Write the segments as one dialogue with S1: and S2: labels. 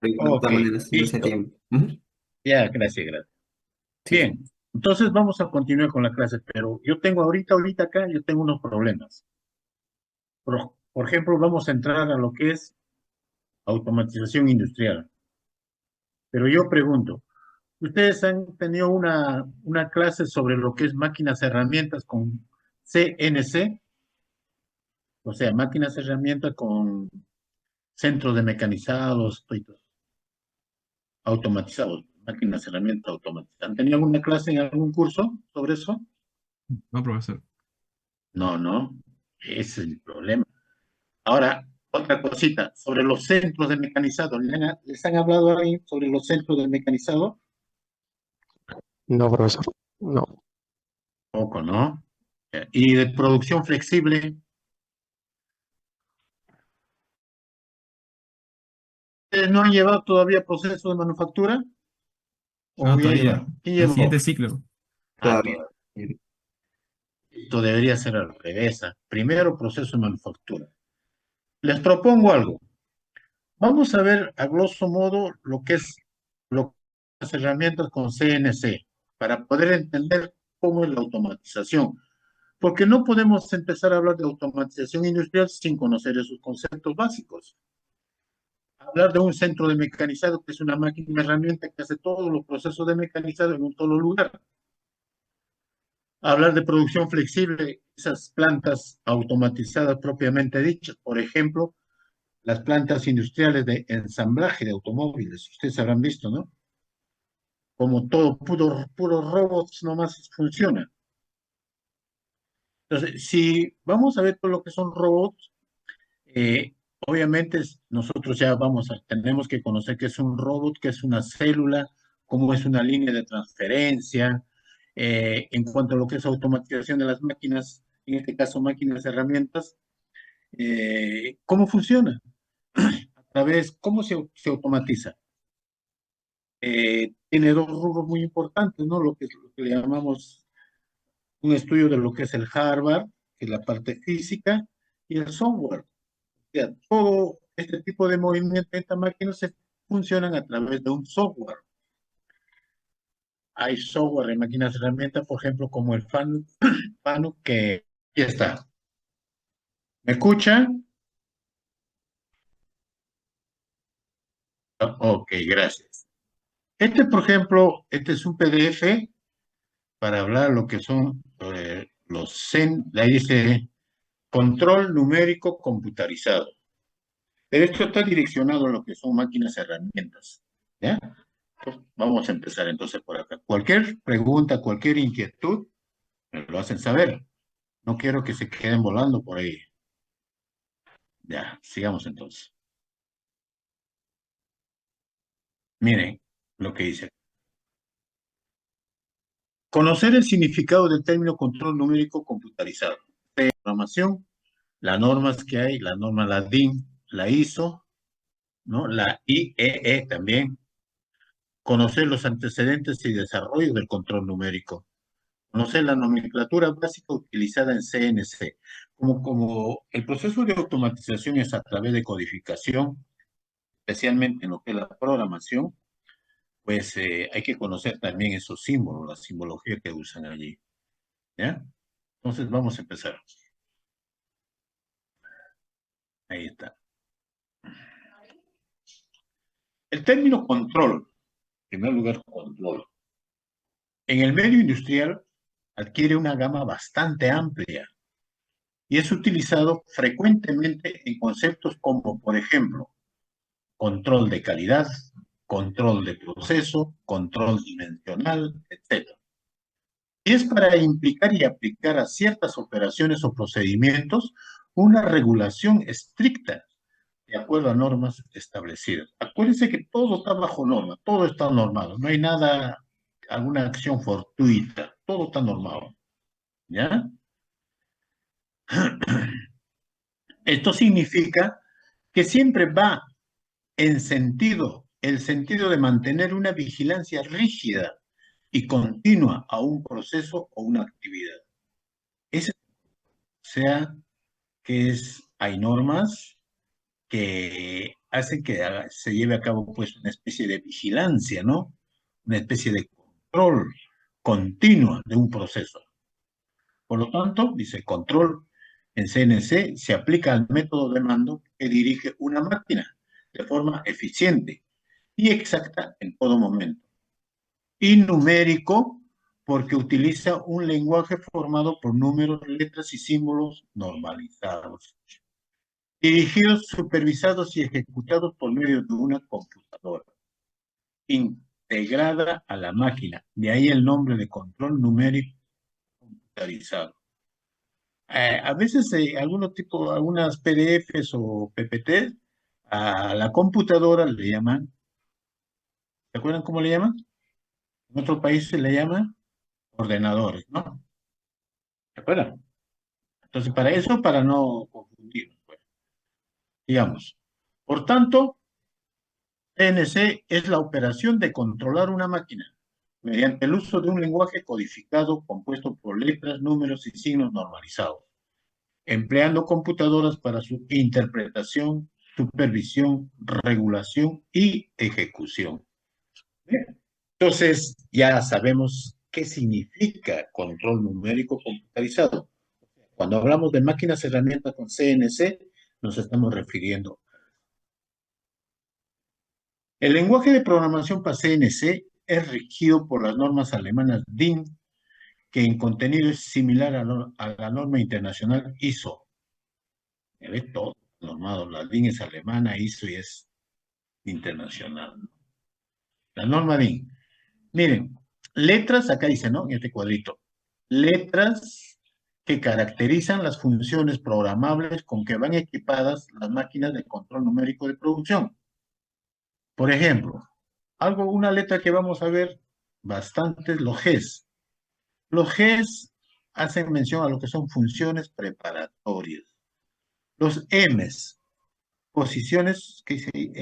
S1: de
S2: Ok,
S1: todas maneras, no sé
S2: listo.
S1: tiempo. Ujú.
S2: Ya, gracias, gracias.
S1: Sí, sí.
S2: Bien, entonces vamos a continuar con la clase, pero yo tengo ahorita acá, yo tengo unos problemas. Por ejemplo, vamos a entrar a lo que es automatización industrial. Pero yo pregunto, ¿ustedes han tenido una clase sobre lo que es máquinas herramientas con CNC? O sea, máquinas herramientas con centros de mecanizados, automatizados, máquinas herramientas automatizadas. ¿Han tenido alguna clase en algún curso sobre eso?
S3: No, profesor.
S2: No, no, ese es el problema. Ahora, otra cosita, sobre los centros de mecanizado. ¿Les han hablado ahí sobre los centros de mecanizado?
S4: No, profesor. No,
S2: Poco, ¿no? Y de producción flexible. ¿Ustedes no han llevado todavía proceso de manufactura? ¿O
S3: No,
S2: ya
S3: todavía.
S2: llevaron? ¿Quién
S3: El siguiente
S2: llevó?
S3: ciclo.
S2: Ah,
S1: Todavía.
S2: todavía. Esto debería ser al revés. Primero proceso de manufactura. Les propongo algo. Vamos a ver a grosso modo las herramientas con CNC para poder entender cómo es la automatización. Porque no podemos empezar a hablar de automatización industrial sin conocer esos conceptos básicos. Hablar de un centro de mecanizado, que es una máquina herramienta que hace todos los procesos de mecanizado en un solo lugar. Hablar de producción flexible, esas plantas automatizadas propiamente dichas, por ejemplo, las plantas industriales de ensamblaje de automóviles, ustedes habrán visto, ¿no? Como todo, puros robots nomás funciona. Entonces, si vamos a ver todo lo que son robots, obviamente nosotros ya tenemos que conocer qué es un robot, qué es una célula, cómo es una línea de transferencia, en cuanto a lo que es automatización de las máquinas, en este caso máquinas herramientas, cómo funciona, cómo se automatiza. Tiene dos rubros muy importantes, ¿no? Lo que le llamamos un estudio de lo que es el hardware, que es la parte física, y el software. Sea, todo este tipo de movimientos de esta máquina funcionan a través de un software. Hay software en máquinas herramientas, por ejemplo, como el FANUC, que aquí está. ¿Me escucha? Ok, gracias. Por ejemplo, este es un PDF para hablar lo que son los ahí dice control numérico computarizado. Pero esto está direccionado a lo que son máquinas herramientas. ¿Ya? Pues vamos a empezar entonces por acá. Cualquier pregunta, cualquier inquietud, me lo hacen saber. No quiero que se queden volando por ahí. Ya, sigamos entonces. Miren lo que dice. Conocer el significado del término control numérico computarizado. Programación, las normas que hay, la norma la DIN, la ISO, ¿no? La IEE también. Conocer los antecedentes y desarrollo del control numérico. Conocer la nomenclatura básica utilizada en CNC. Como el proceso de automatización es a través de codificación, especialmente en lo que es la programación, pues hay que conocer también esos símbolos, la simbología que usan allí. ¿Ya? Entonces vamos a empezar. Ahí está. El término control, en primer lugar, control. En el medio industrial adquiere una gama bastante amplia y es utilizado frecuentemente en conceptos como, por ejemplo, control de calidad, control de proceso, control dimensional, etc. Y es para implicar y aplicar a ciertas operaciones o procedimientos una regulación estricta de acuerdo a normas establecidas. Acuérdense que todo está bajo norma, todo está normado, no hay nada, alguna acción fortuita, todo está normado, ¿ya? Esto significa que siempre va el sentido de mantener una vigilancia rígida y continua a un proceso o una actividad. Es, sea hay normas que hacen que se lleve a cabo pues una especie de vigilancia, ¿no? Una especie de control continuo de un proceso. Por lo tanto, dice, control en CNC se aplica al método de mando que dirige una máquina de forma eficiente y exacta en todo momento. Y numérico porque utiliza un lenguaje formado por números, letras y símbolos normalizados, dirigidos, supervisados y ejecutados por medio de una computadora integrada a la máquina. De ahí el nombre de control numérico computarizado. A veces algunas PDFs o PPT a la computadora le llaman, ¿se acuerdan cómo le llaman? En otros países le llaman ordenadores, ¿no? ¿Se acuerdan? Entonces, para eso, para no confundirnos, pues, digamos. Por tanto, CNC es la operación de controlar una máquina mediante el uso de un lenguaje codificado compuesto por letras, números y signos normalizados, empleando computadoras para su interpretación, supervisión, regulación y ejecución. Bien. Entonces, ya sabemos qué significa control numérico computarizado. Cuando hablamos de máquinas herramientas con CNC, nos estamos refiriendo. El lenguaje de programación para CNC es regido por las normas alemanas DIN, que en contenido es similar a la norma internacional ISO. Ya ve todo normado, la DIN es alemana, ISO y es internacional. La norma DIN. Miren, letras, acá dice, ¿no? En este cuadrito. Letras que caracterizan las funciones programables con que van equipadas las máquinas de control numérico de producción. Por ejemplo, una letra que vamos a ver bastante es los Gs. Los Gs hacen mención a lo que son funciones preparatorias. Los Ms, posiciones, ¿qué dice ahí?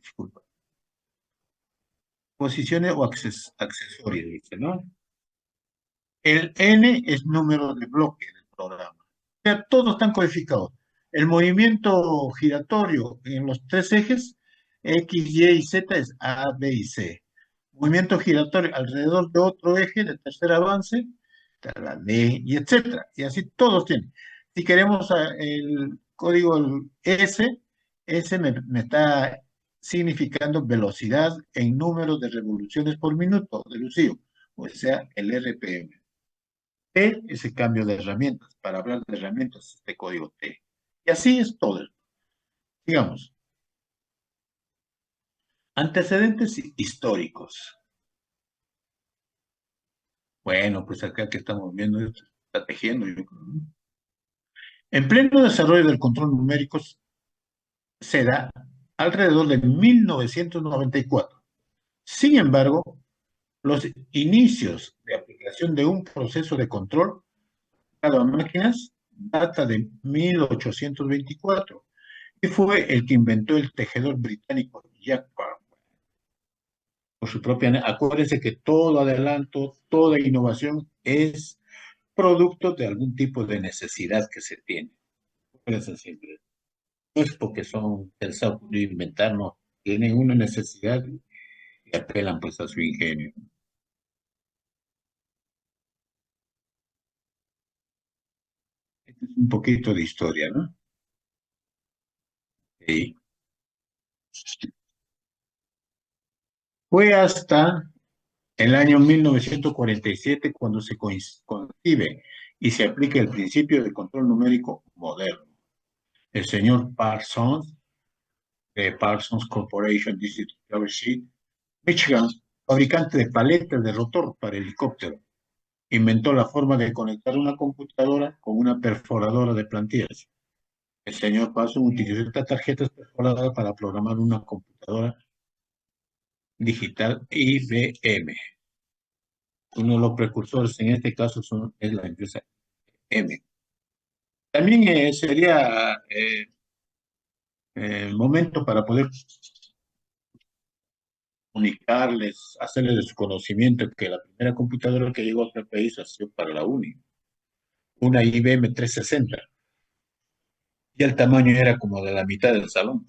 S2: Disculpa, posiciones o accesorias, dice, ¿no? El N es número de bloque del programa. O sea, todos están codificados. El movimiento giratorio en los tres ejes, X, Y y Z, es A, B y C. Movimiento giratorio alrededor de otro eje de tercer avance, está la D y etcétera. Y así todos tienen. Si queremos el código el S me está significando velocidad en números de revoluciones por minuto de Lucío, o sea, el RPM. T es el cambio de herramientas. Para hablar de herramientas, este código T. Y así es todo. Digamos, antecedentes históricos. Bueno, pues acá que estamos viendo, esto está tejiendo. En pleno desarrollo del control numérico se da alrededor de 1994. Sin embargo, los inicios de aplicación de un proceso de control a máquinas data de 1824 y fue el que inventó el tejedor británico Jack Parr. Por su propia, acuérdense que todo adelanto, toda innovación es producto de algún tipo de necesidad que se tiene. Acuérdense siempre. No es porque son pensados de inventar, no. Tienen una necesidad y apelan pues a su ingenio. Este es un poquito de historia, ¿no? Sí. Fue hasta el año 1947 cuando se concibe y se aplica el principio de control numérico moderno. El señor Parsons, de Parsons Corporation Distribution, Michigan, fabricante de paletas de rotor para helicóptero, inventó la forma de conectar una computadora con una perforadora de plantillas. El señor Parsons utilizó estas tarjetas perforadas para programar una computadora digital IBM. Uno de los precursores en este caso es la empresa M. También sería el momento para poder comunicarles, hacerles de su conocimiento que la primera computadora que llegó a este país ha sido para la UNI, una IBM 360, y el tamaño era como de la mitad del salón.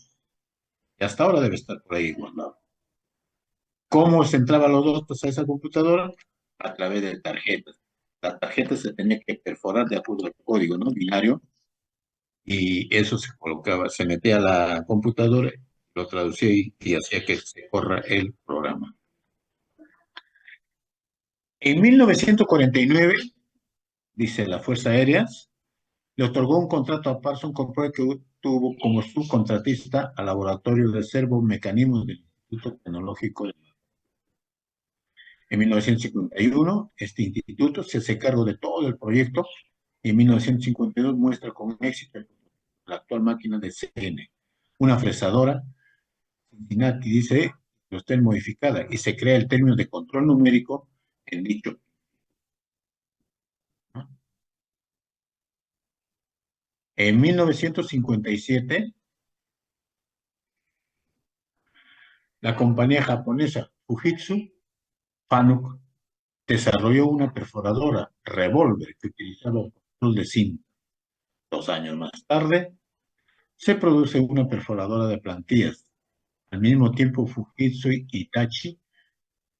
S2: Y hasta ahora debe estar por ahí guardado. ¿Cómo se entraban los datos a esa computadora? A través de tarjetas. La tarjeta se tenía que perforar de acuerdo al código, ¿no? Binario, y eso se colocaba, se metía a la computadora, lo traducía y hacía que se corra el programa. En 1949, dice la Fuerza Aérea, le otorgó un contrato a Parsons Corporation que tuvo como subcontratista al Laboratorio de Servomecanismos del Instituto Tecnológico de En 1951, este instituto se hace cargo de todo el proyecto y en 1952 muestra con éxito la actual máquina de CN, una fresadora. Cincinnati dice que está modificada y se crea el término de control numérico en dicho. ¿No? En 1957, la compañía japonesa Fujitsu Fanuc desarrolló una perforadora revólver que utilizaba control de cinta. 2 años más tarde, se produce una perforadora de plantillas. Al mismo tiempo, Fujitsu y Hitachi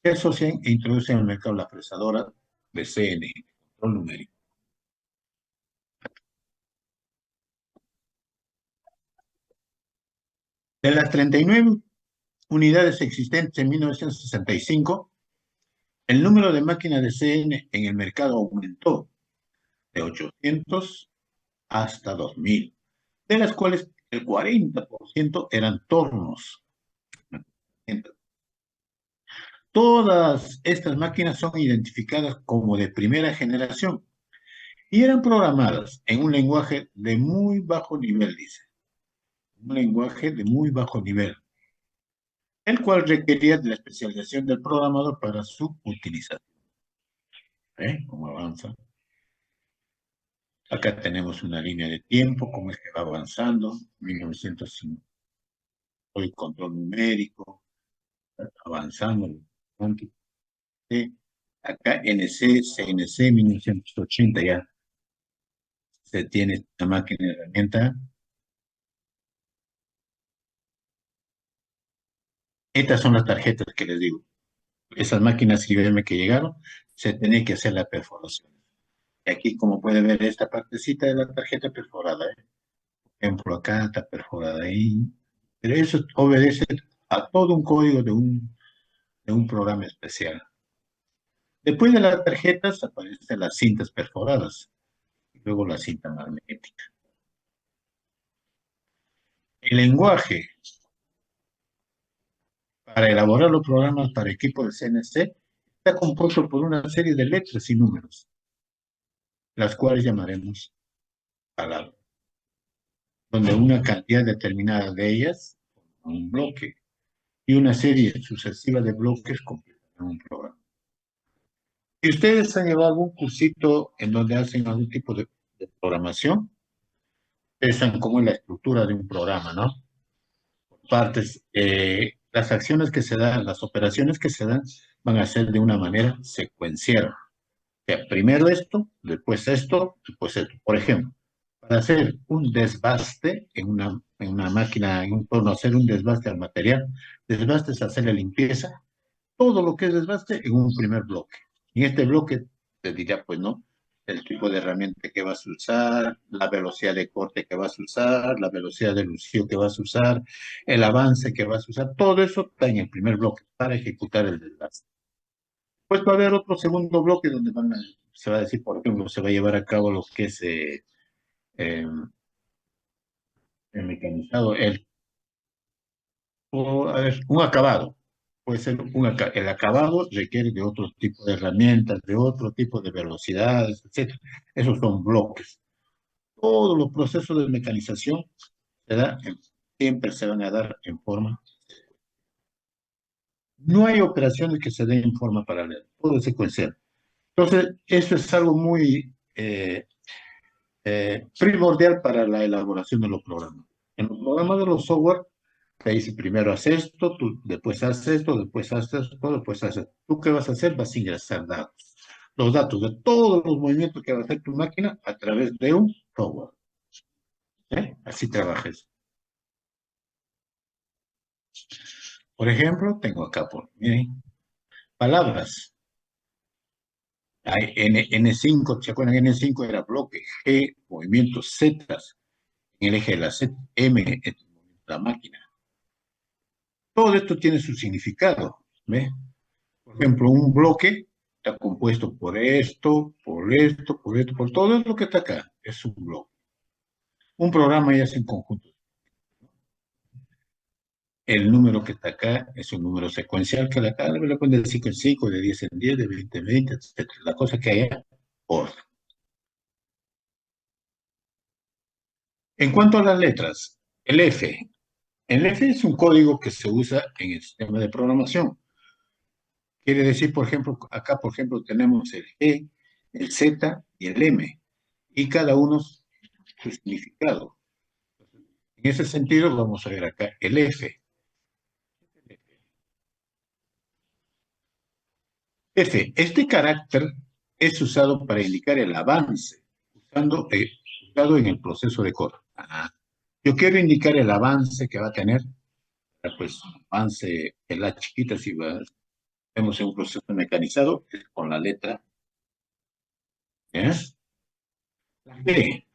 S2: se asocian e introducen al mercado la fresadora de CN, control numérico. De las 39 unidades existentes en 1965, el número de máquinas de CN en el mercado aumentó de 800 hasta 2000, de las cuales el 40% eran tornos. Todas estas máquinas son identificadas como de primera generación y eran programadas en un lenguaje de muy bajo nivel, dice. Un lenguaje de muy bajo nivel, el cual requería de la especialización del programador para su utilización. ¿Cómo avanza? Acá tenemos una línea de tiempo, cómo es que va avanzando. 1905, el control numérico, avanzando. Acá NC, CNC, 1980 ya se tiene esta máquina de herramienta. Estas son las tarjetas que les digo. Esas máquinas IBM que llegaron, se tenía que hacer la perforación. Y aquí, como puede ver, esta partecita de la tarjeta perforada, Por ejemplo, acá está perforada ahí. Pero eso obedece a todo un código de un programa especial. Después de las tarjetas aparecen las cintas perforadas y luego la cinta magnética. El lenguaje para elaborar los programas para equipos de CNC está compuesto por una serie de letras y números, las cuales llamaremos palabras, donde una cantidad determinada de ellas forman un bloque y una serie sucesiva de bloques completan un programa. Si ustedes han llevado algún cursito en donde hacen algún tipo de programación, ustedes saben cómo es la estructura de un programa, ¿no? Partes, las acciones que se dan, las operaciones que se dan, van a ser de una manera secuencial. O sea, primero esto, después esto. Por ejemplo, para hacer un desbaste en una máquina, en un torno, hacer un desbaste al material, desbaste es hacer la limpieza, todo lo que es desbaste en un primer bloque. En este bloque te dirá, pues, ¿no? El tipo de herramienta que vas a usar, la velocidad de corte que vas a usar, la velocidad de lucio que vas a usar, el avance que vas a usar, todo eso está en el primer bloque para ejecutar el desgaste. Pues va a haber otro segundo bloque donde se va a decir, por ejemplo, se va a llevar a cabo lo que es eh, el mecanizado, a ver, un acabado. Puede ser el acabado requiere de otro tipo de herramientas, de otro tipo de velocidades, etcétera. Esos son bloques. Todos los procesos de mecanización siempre se van a dar en forma. No hay operaciones que se den en forma paralela, todo es secuencial. Entonces, eso es algo muy primordial para la elaboración de los programas. En los programas de los software, te dice primero haz esto, tú después haz esto, después haz esto, después haz esto. ¿Tú qué vas a hacer? Vas a ingresar datos. Los datos de todos los movimientos que va a hacer tu máquina a través de un software. Así trabajes. Por ejemplo, tengo acá, miren, palabras. Hay N5, ¿se acuerdan? N5 era bloque, G, movimientos Z, en el eje de la Z, M, la máquina. Todo esto tiene su significado, ¿ve? Por ejemplo, un bloque está compuesto por esto, por esto, por esto, por todo lo que está acá. Es un bloque. Un programa ya es un conjunto. El número que está acá es un número secuencial que acá le pueden de 5 en 5, de 10 en 10, de 20 en 20, etc. La cosa que haya, orden. En cuanto a las letras, el F. El F es un código que se usa en el sistema de programación. Quiere decir, por ejemplo, acá, por ejemplo, tenemos el G, el Z y el M, y cada uno su significado. En ese sentido, vamos a ver acá el F. F, este carácter es usado para indicar el avance, usado en el proceso de corte. Yo quiero indicar el avance que va a tener, pues, avance en la chiquita, si vemos en un proceso mecanizado, es con la letra ¿eh? La G.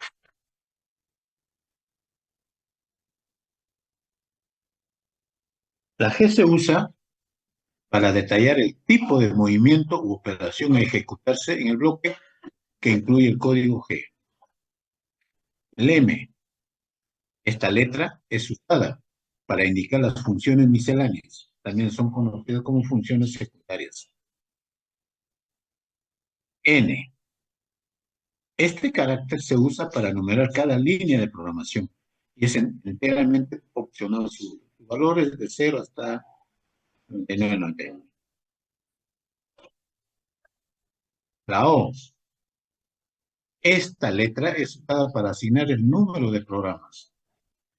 S2: La G se usa para detallar el tipo de movimiento u operación a ejecutarse en el bloque que incluye el código G. El M. Esta letra es usada para indicar las funciones misceláneas. También son conocidas como funciones secundarias. N. Este carácter se usa para enumerar cada línea de programación y es enteramente opcional. Su valor es de 0 hasta 99. La O. Esta letra es usada para asignar el número de programas.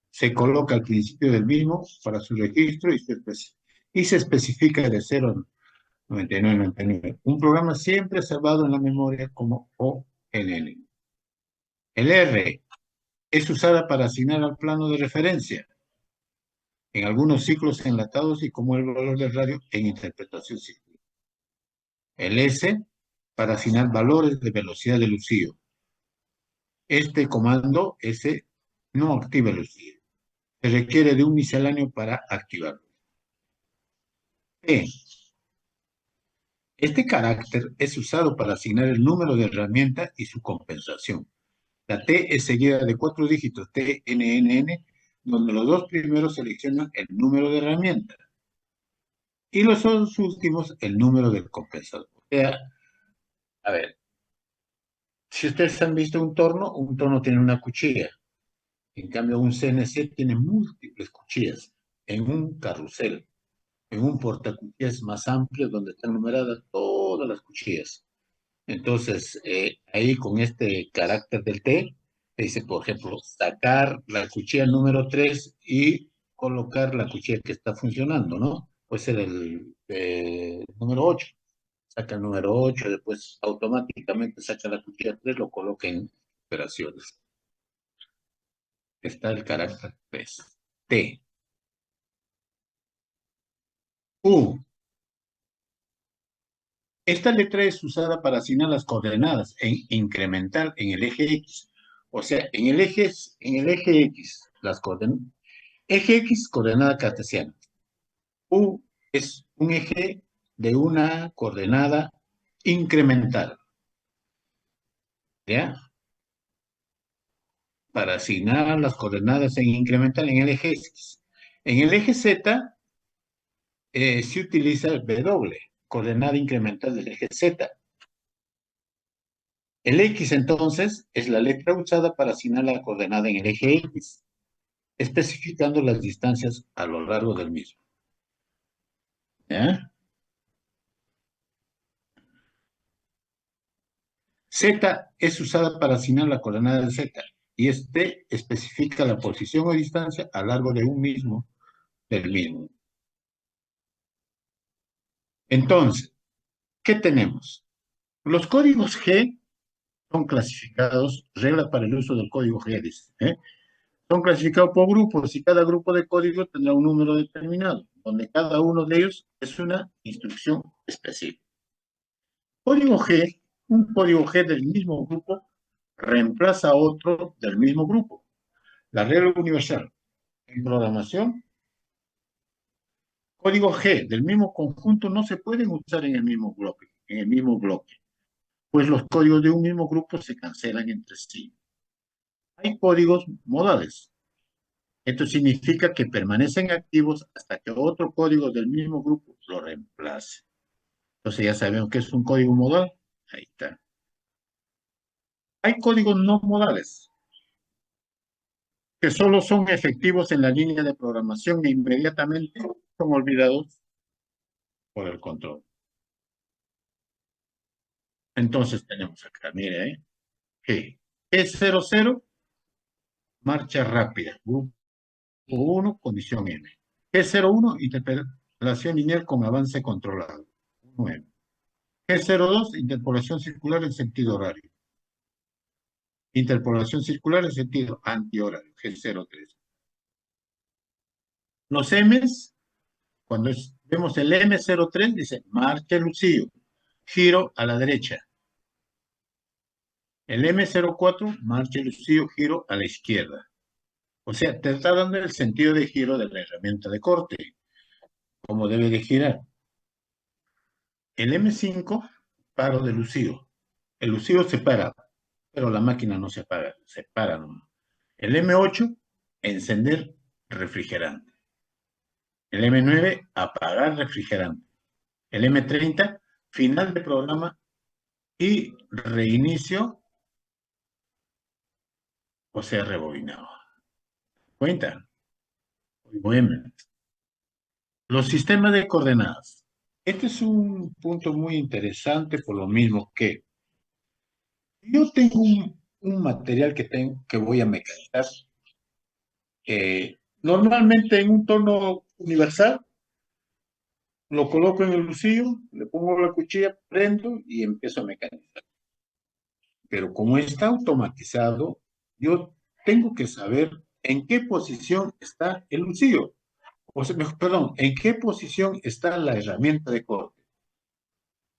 S2: Se coloca al principio del mismo para su registro y se especifica de 0 a 99, 99. Un programa siempre salvado en la memoria como OLL. El R es usada para asignar al plano de referencia en algunos ciclos enlatados y como el valor del radio en interpretación cíclica. El S para asignar valores de velocidad de Lucío. Este comando S no activa el Lucío. Se requiere de un misceláneo para activarlo. T. Este carácter es usado para asignar el número de herramienta y su compensación. La T es seguida de 4 dígitos, TNNN, donde los dos primeros seleccionan el número de herramienta y los dos últimos el número del compensador. O sea, a ver, si ustedes han visto un torno tiene una cuchilla. En cambio, un CNC tiene múltiples cuchillas en un carrusel, en un portacuchillas más amplio donde están numeradas todas las cuchillas. Entonces, ahí con este carácter del T, dice, por ejemplo, sacar la cuchilla número 3 y colocar la cuchilla que está funcionando, ¿no? Puede ser el número 8. Saca el número 8, después automáticamente saca la cuchilla 3, lo coloca en operaciones. Está el carácter 3. T. U. Esta letra es usada para asignar las coordenadas en incremental en el eje X. O sea, en el eje X, las coordenadas. Eje X, coordenada cartesiana. U es un eje de una coordenada incremental. ¿Ya? Para asignar las coordenadas en incremental en el eje X. En el eje Z se utiliza el W, coordenada incremental del eje Z. El X, entonces, es la letra usada para asignar la coordenada en el eje X, especificando las distancias a lo largo del mismo. ¿Ya? Z es usada para asignar la coordenada de Z, y este especifica la posición o distancia a lo largo de del mismo. Entonces, ¿qué tenemos? Los códigos G son clasificados, regla para el uso del código G, dice, Son clasificados por grupos y cada grupo de código tendrá un número determinado, donde cada uno de ellos es una instrucción específica. Código G, un código G del mismo grupo reemplaza a otro del mismo grupo. La regla universal en programación, código G del mismo conjunto no se pueden usar en el mismo bloque, pues los códigos de un mismo grupo se cancelan entre sí. Hay códigos modales. Esto significa que permanecen activos hasta que otro código del mismo grupo lo reemplace. Entonces ya sabemos que es un código modal. Ahí está. Hay códigos no modales que solo son efectivos en la línea de programación e inmediatamente son olvidados por el control. Entonces tenemos acá, mire, G. E00, marcha rápida. Grupo 1, condición M. G01, interpolación lineal con avance controlado. 9. G02, interpolación circular en sentido horario. Interpolación circular en sentido antihorario. G03. Los M's, cuando vemos el M03, dice marcha Lucío, giro a la derecha. El M04, marcha Lucío, giro a la izquierda. O sea, te está dando el sentido de giro de la herramienta de corte, cómo debe de girar. El M5, paro de Lucío. El Lucío se para, pero la máquina no se apaga, se para nomás. El M8, encender refrigerante. El M9, apagar refrigerante. El M30, final de programa y reinicio, o sea, rebobinado. ¿Cuenta? M. Los sistemas de coordenadas. Este es un punto muy interesante por lo mismo que yo tengo un material que voy a mecanizar. Normalmente en un torno universal, lo coloco en el lucillo, le pongo la cuchilla, prendo y empiezo a mecanizar. Pero como está automatizado, yo tengo que saber en qué posición está el lucillo. O sea, perdón, en qué posición está la herramienta de corte.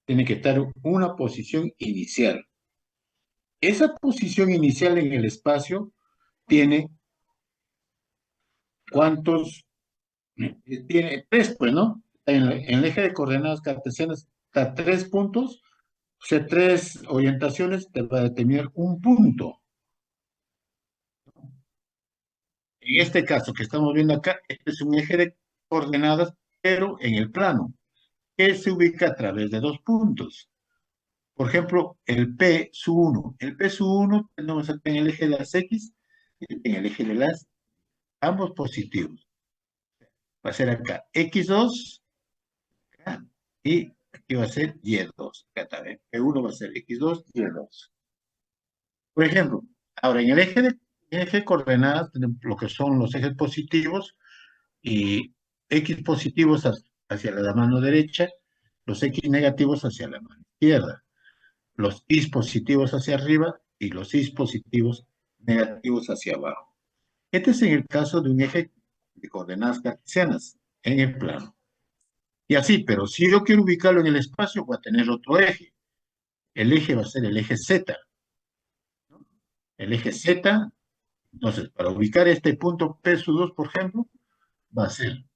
S2: Tiene que estar en una posición inicial. Esa posición inicial en el espacio tiene cuántos, tiene tres, pues, ¿no? En el eje de coordenadas cartesianas está 3 puntos, o sea, 3 orientaciones te va a determinar un punto. En este caso que estamos viendo acá, este es un eje de coordenadas, pero en el plano, que se ubica a través de 2 puntos. Por ejemplo, el P sub 1. El P sub 1 tenemos acá en el eje de las X, en el eje de las, ambos positivos. Va a ser acá X2 acá, y aquí va a ser Y2. Acá también. P1 va a ser X2, Y2. Por ejemplo, ahora en el eje de coordenadas tenemos lo que son los ejes positivos y X positivos hacia la mano derecha, los X negativos hacia la mano izquierda, los Y positivos hacia arriba y los Y positivos negativos hacia abajo. Este es en el caso de un eje de coordenadas cartesianas en el plano. Y así, pero si yo quiero ubicarlo en el espacio, voy a tener otro eje. El eje va a ser el eje Z. El eje Z, entonces, para ubicar este punto P sub 2, por ejemplo, va a ser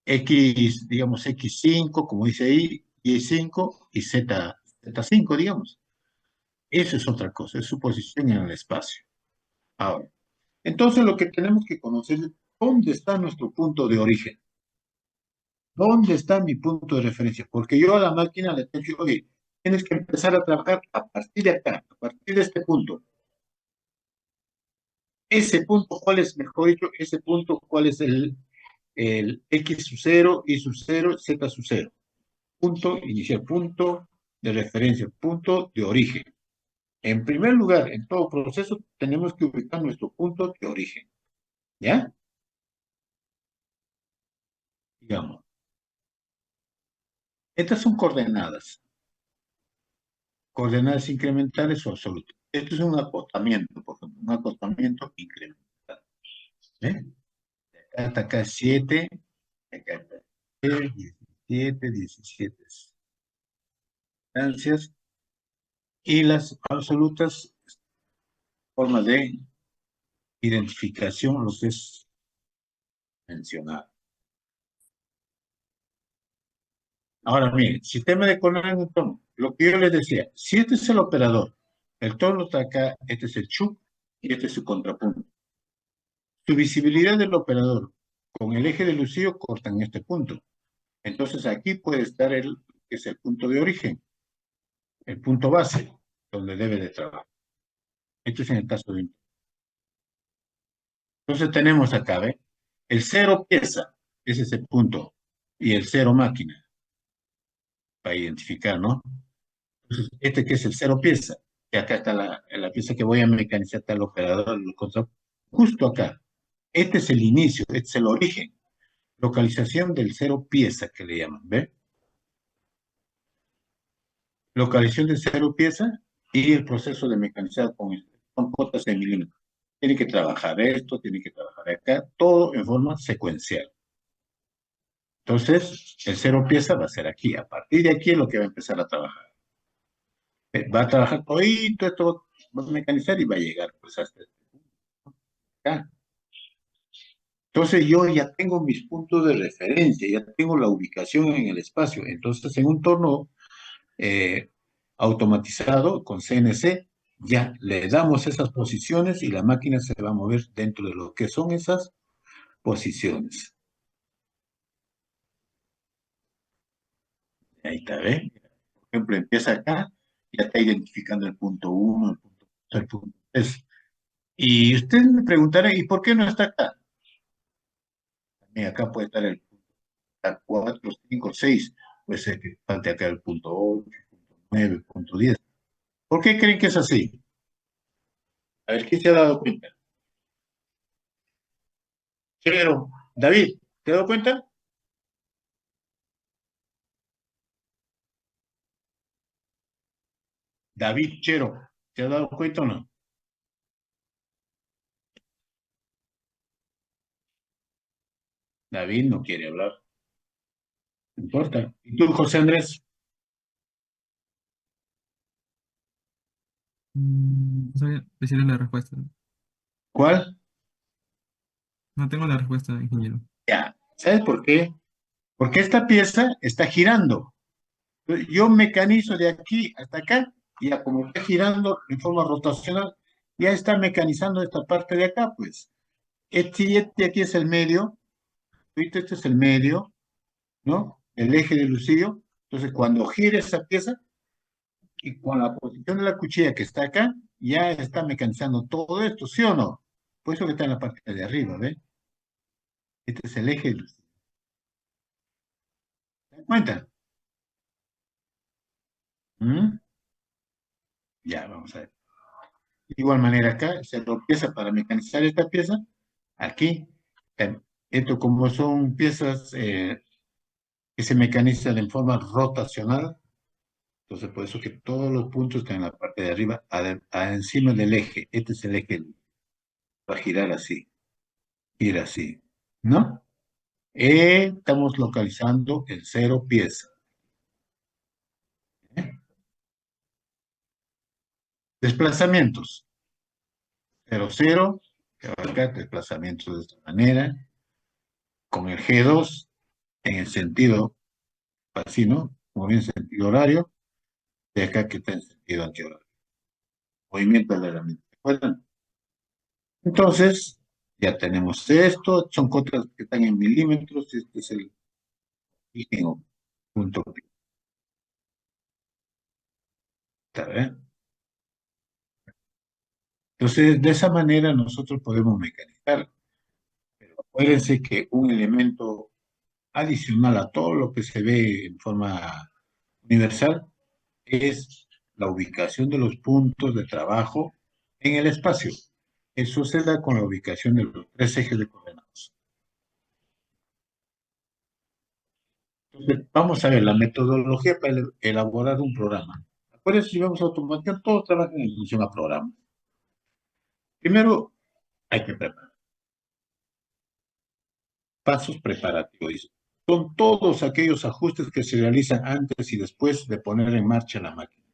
S2: X, digamos, X5, como dice ahí, Y5 y Z5, digamos. Eso es otra cosa, es su posición en el espacio. Ahora, entonces lo que tenemos que conocer es dónde está nuestro punto de origen. ¿Dónde está mi punto de referencia? Porque yo a la máquina le tengo que decir, oye, tienes que empezar a trabajar a partir de acá, a partir de este punto. Ese punto, ¿cuál es, mejor dicho, ese punto, cuál es el X sub 0, Y sub 0, Z sub 0? Punto inicial, punto de referencia, punto de origen. En primer lugar, en todo proceso, tenemos que ubicar nuestro punto de origen. ¿Ya? Digamos, estas son coordenadas. Coordenadas incrementales o absolutas. Esto es un acotamiento, por ejemplo, un acotamiento incremental. ¿Ve? Hasta acá 7, acá está 17 instancias, y las absolutas formas de identificación, los es mencionado. Ahora, miren, sistema de coordenadas en un tono. Lo que yo les decía, si este es el operador, el tono está acá, este es el chup y este es su contrapunto. Su visibilidad del operador con el eje de Lucio cortan este punto. Entonces aquí puede estar el que es el punto de origen, el punto base, donde debe de trabajar. Esto es en el caso de... Entonces tenemos acá, ¿ve? El cero pieza es ese punto y el cero máquina para identificar, ¿no? Entonces, este que es el cero pieza, que acá está la pieza que voy a mecanizar, está el operador, el control, justo acá. Este es el inicio, este es el origen. Localización del cero pieza que le llaman, ¿ve? Localización del cero pieza y el proceso de mecanizar con cotas de milímetros. Tiene que trabajar esto, tiene que trabajar acá, todo en forma secuencial. Entonces, el cero pieza va a ser aquí. A partir de aquí es lo que va a empezar a trabajar. Va a trabajar todo esto va a mecanizar y va a llegar pues hasta acá. Entonces yo ya tengo mis puntos de referencia, ya tengo la ubicación en el espacio. Entonces en un torno automatizado con CNC, ya le damos esas posiciones y la máquina se va a mover dentro de lo que son esas posiciones. Ahí está, ¿ve? Por ejemplo, empieza acá, ya está identificando el punto 1, el punto 3. Y usted me preguntará, ¿y por qué no está acá? También acá puede estar el punto 4, 5, 6. Puede ser que falte acá el punto 8, punto 9, punto 10. ¿Por qué creen que es así? A ver, ¿quién se ha dado cuenta? Chero, David, ¿te has dado cuenta? David Chero, ¿te has dado cuenta o no? David no quiere hablar, no importa. ¿Y tú, José Andrés?
S1: No sabía decirle la respuesta.
S2: ¿Cuál?
S1: No tengo la respuesta, ingeniero.
S2: Ya, ¿sabes por qué? Porque esta pieza está girando. Yo mecanizo de aquí hasta acá, y ya como está girando en forma rotacional, ya está mecanizando esta parte de acá, pues. Este aquí es el medio, ¿viste? Este es el medio, ¿no? El eje de Lucillo. Entonces, cuando gire esa pieza, y con la posición de la cuchilla que está acá, ya está mecanizando todo esto, ¿sí o no? Por eso que está en la parte de arriba, ¿ve? Este es el eje de Lucillo. ¿Se dan cuenta? ¿Mm? Ya, vamos a ver. De igual manera acá, se lo pieza para mecanizar esta pieza, aquí, esto como son piezas que se mecanizan en forma rotacional, entonces por eso que todos los puntos están en la parte de arriba, encima del eje. Este es el eje, va a girar así, gira así, ¿no? Estamos localizando el cero pieza. ¿Eh? Desplazamientos. Cero, cero, que va acá, desplazamientos de esta manera, con el G2 en el sentido así, ¿no? Como bien sentido horario, de acá que está en sentido antihorario. Movimiento de la herramienta. ¿Se acuerdan? Entonces, ya tenemos esto, son cosas que están en milímetros, este es el origen o punto. ¿Está bien? Entonces, de esa manera nosotros podemos mecanizar. Pero acuérdense que un elemento adicional a todo lo que se ve en forma universal es la ubicación de los puntos de trabajo en el espacio. Eso se da con la ubicación de los tres ejes de coordenadas. Entonces, vamos a ver la metodología para elaborar un programa. Acuérdense, si vamos a automatizar, todos trabajan en función a programas. Primero, hay que preparar. pasos preparativos. Dice, son todos aquellos ajustes que se realizan antes y después de poner en marcha la máquina.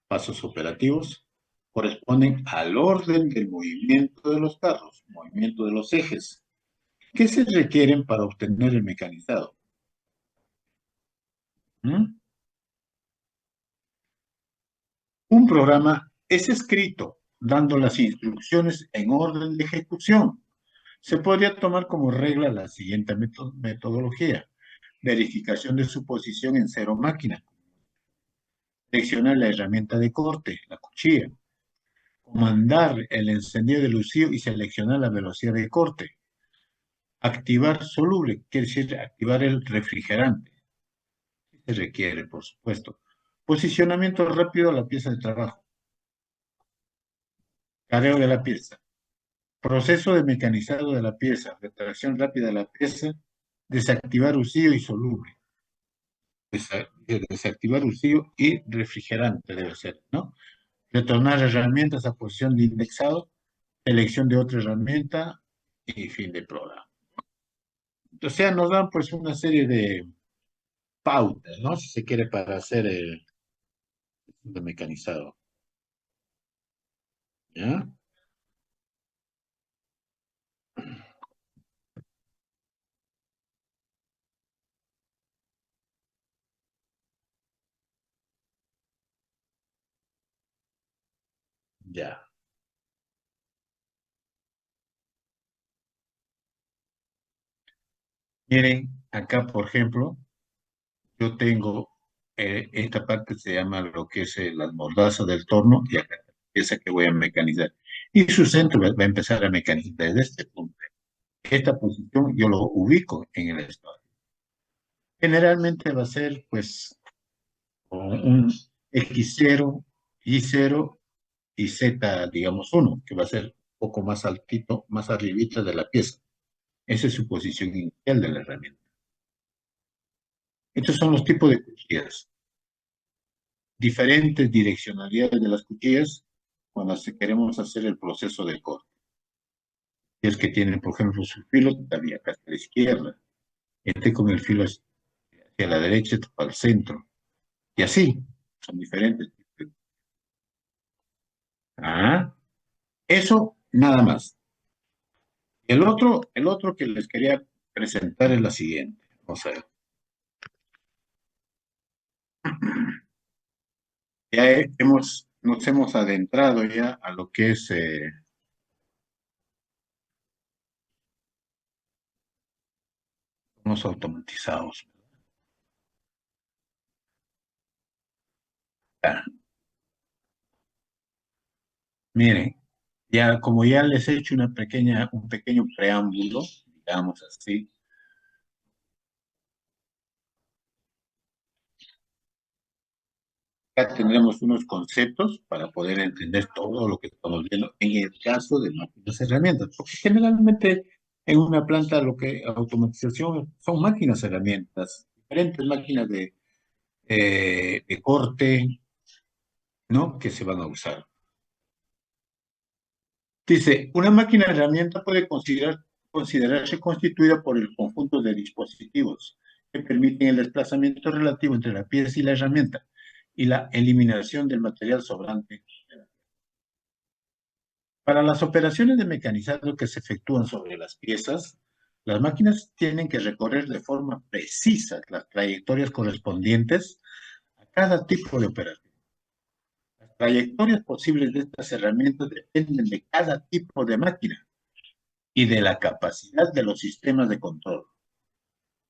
S2: Pasos operativos corresponden al orden del movimiento de los carros, movimiento de los ejes. ¿Qué se requieren para obtener el mecanizado? ¿Mm? Un programa es escrito dando las instrucciones en orden de ejecución. Se podría tomar como regla la siguiente metodología. Verificación de su posición en cero máquina. Seleccionar la herramienta de corte, la cuchilla. Comandar el encendido del lucido y seleccionar la velocidad de corte. Activar soluble, quiere decir activar el refrigerante. Se requiere, por supuesto. Posicionamiento rápido a la pieza de trabajo. Careo de la pieza. Proceso de mecanizado de la pieza. Retracción rápida de la pieza. Desactivar usillo y soluble. Desactivar usillo y refrigerante debe ser, ¿no? Retornar herramientas a posición de indexado. Selección de otra herramienta y fin de programa. O sea, nos dan pues una serie de pautas, ¿no? Si se quiere para hacer el mecanizado. ¿Ya? Ya. Miren, acá, por ejemplo, yo tengo esta parte se llama lo que es las mordazas del torno y acá esa que voy a mecanizar. Y su centro va a empezar a mecanizar desde este punto. Esta posición yo lo ubico en el estado. Generalmente va a ser, pues, con un X0, Y0 y Z, digamos, 1, que va a ser un poco más altito, más arribita de la pieza. Esa es su posición inicial de la herramienta. Estos son los tipos de cuchillas. Diferentes direccionalidades de las cuchillas cuando queremos hacer el proceso de corte. Y es que tienen, por ejemplo, su filo todavía acá hacia la izquierda, este con el filo hacia la derecha, este para el centro. Y así, son diferentes. Ah, eso nada más. El otro que les quería presentar es la siguiente. Vamos a ver. Ya nos hemos adentrado ya a lo que es unos automatizados. Ah, miren, ya como ya les he hecho un pequeño preámbulo, digamos así, ya tendremos unos conceptos para poder entender todo lo que estamos viendo en el caso de máquinas herramientas, porque generalmente en una planta lo que automatización son máquinas herramientas, diferentes máquinas de corte, ¿no? Que se van a usar. Dice, una máquina herramienta puede considerarse constituida por el conjunto de dispositivos que permiten el desplazamiento relativo entre la pieza y la herramienta y la eliminación del material sobrante. Para las operaciones de mecanizado que se efectúan sobre las piezas, las máquinas tienen que recorrer de forma precisa las trayectorias correspondientes a cada tipo de operación. Las trayectorias posibles de estas herramientas dependen de cada tipo de máquina y de la capacidad de los sistemas de control.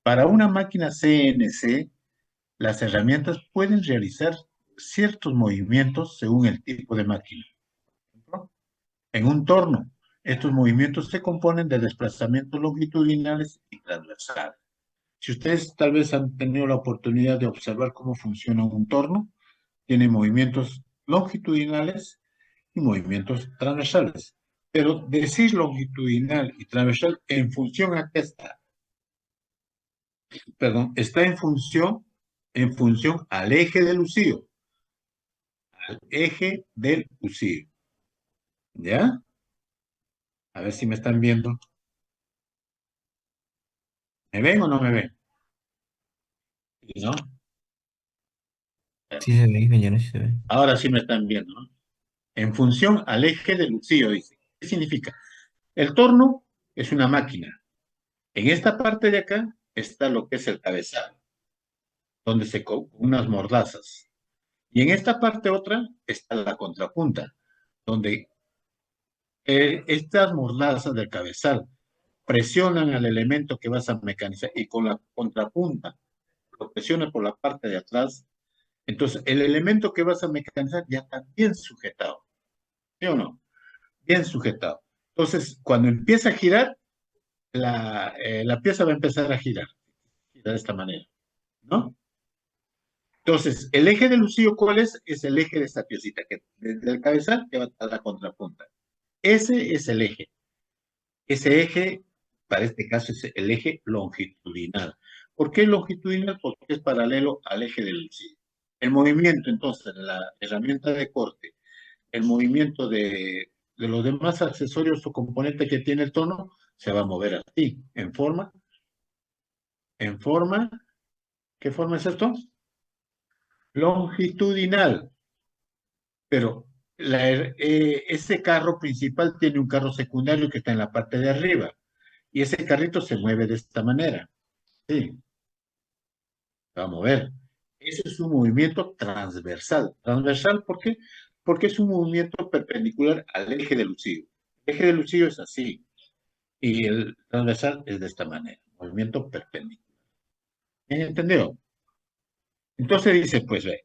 S2: Para una máquina CNC, las herramientas pueden realizar ciertos movimientos según el tipo de máquina. En un torno, estos movimientos se componen de desplazamientos longitudinales y transversales. Si ustedes tal vez han tenido la oportunidad de observar cómo funciona un torno, tiene movimientos longitudinales y movimientos transversales. Pero decir longitudinal y transversal en función a qué está, perdón, está en función al eje del usillo, al eje del usillo. ¿Ya? A ver si me están viendo. ¿Me ven o no me ven? Sí, ¿no?
S3: Sí se ve, ingeniero, sí se ve.
S2: Ahora sí me están viendo, ¿no? En función al eje de Lucío, dice. ¿Qué significa? El torno es una máquina. En esta parte de acá está lo que es el cabezal, donde unas mordazas. Y en esta parte otra está la contrapunta, donde estas mordazas del cabezal presionan al elemento que vas a mecanizar y con la contrapunta lo presiona por la parte de atrás. Entonces, el elemento que vas a mecanizar ya está bien sujetado. ¿Sí o no? Bien sujetado. Entonces, cuando empieza a girar, la pieza va a empezar a girar de esta manera, ¿no? Entonces, el eje de Lucío, ¿cuál es? Es el eje de esta piecita, que desde el cabezal que va a la contrapunta. Ese es el eje. Ese eje, para este caso, es el eje longitudinal. ¿Por qué longitudinal? Porque es paralelo al eje de Lucío. El movimiento, entonces, de la herramienta de corte, el movimiento de los demás accesorios o componentes que tiene el tono, se va a mover así, en forma, ¿qué forma es esto? Longitudinal. Pero ese carro principal tiene un carro secundario que está en la parte de arriba. Y ese carrito se mueve de esta manera. Sí, se va a mover. Ese es un movimiento transversal. ¿Transversal por qué? Porque es un movimiento perpendicular al eje de Lucío. El eje de Lucío es así. Y el transversal es de esta manera. Movimiento perpendicular. ¿Me entendió? Entonces dice, pues ve.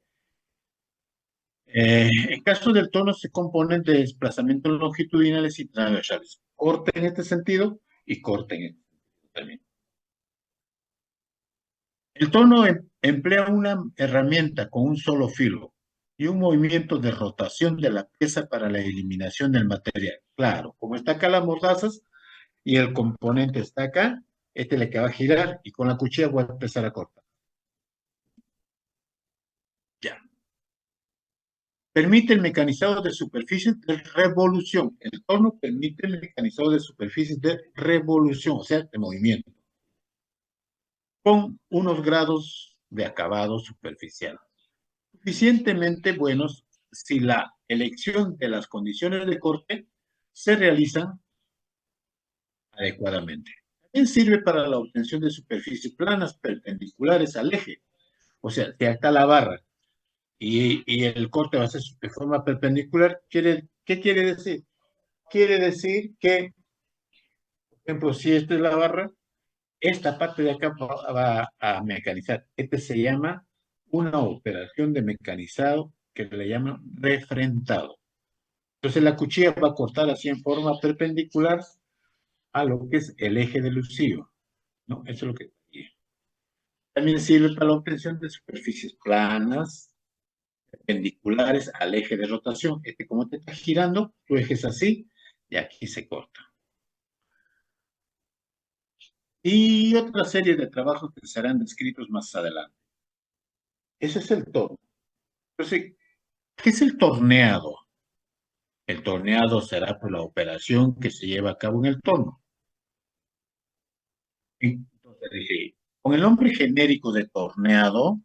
S2: En caso del tono se componen de desplazamientos longitudinales y transversales. Corte en este sentido y corte en este sentido también. El tono emplea una herramienta con un solo filo y un movimiento de rotación de la pieza para la eliminación del material. Claro, como está acá las mordazas y el componente está acá, este le que va a girar y con la cuchilla voy a empezar a cortar. Ya. Permite el mecanizado de superficies de revolución. El torno permite el mecanizado de superficies de revolución, o sea, de movimiento, con unos grados de acabado superficial suficientemente buenos si la elección de las condiciones de corte se realiza adecuadamente. También sirve para la obtención de superficies planas perpendiculares al eje. O sea, si acá la barra y el corte va a ser de forma perpendicular, ¿qué quiere decir? Quiere decir que, por ejemplo, si esta es la barra, esta parte de acá va a mecanizar. Este se llama una operación de mecanizado que le llaman refrentado. Entonces la cuchilla va a cortar así en forma perpendicular a lo que es el eje de Lucío, ¿no? Eso es lo que... También sirve para la obtención de superficies planas, perpendiculares al eje de rotación. Como te está girando, tu eje es así y aquí se corta. Y otra serie de trabajos que serán descritos más adelante. Ese es el torno. Entonces, ¿qué es el torneado? El torneado será por la operación que se lleva a cabo en el torno. Entonces, dije, con el nombre genérico de torneado,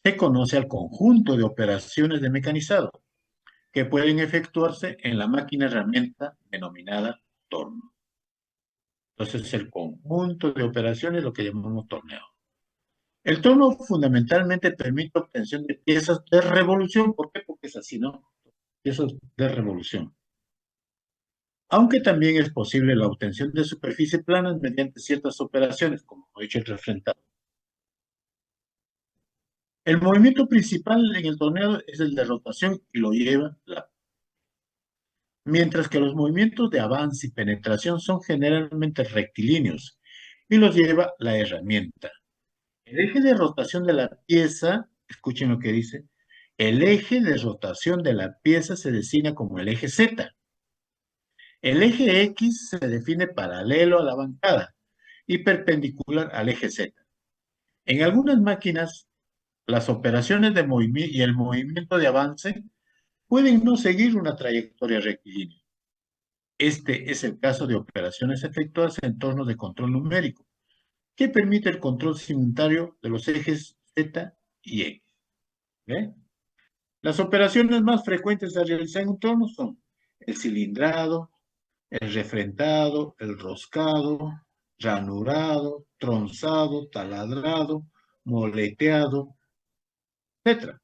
S2: se conoce al conjunto de operaciones de mecanizado que pueden efectuarse en la máquina herramienta denominada torno. Entonces, el conjunto de operaciones es lo que llamamos torneado. El torno fundamentalmente permite obtención de piezas de revolución. ¿Por qué? Porque es así, ¿no? Piezas de revolución. Aunque también es posible la obtención de superficies planas mediante ciertas operaciones, como he dicho, el refrentado. El movimiento principal en el torneo es el de rotación y lo lleva mientras que los movimientos de avance y penetración son generalmente rectilíneos y los lleva la herramienta. El eje de rotación de la pieza, escuchen lo que dice, el eje de rotación de la pieza se designa como el eje Z. El eje X se define paralelo a la bancada y perpendicular al eje Z. En algunas máquinas, las operaciones de movimiento y el movimiento de avance pueden no seguir una trayectoria rectilínea. Este es el caso de operaciones efectuadas en entornos de control numérico, que permite el control simultáneo de los ejes Z y X. ¿Ve? Las operaciones más frecuentes a realizar en un torno son el cilindrado, el refrentado, el roscado, ranurado, tronzado, taladrado, moleteado, etc.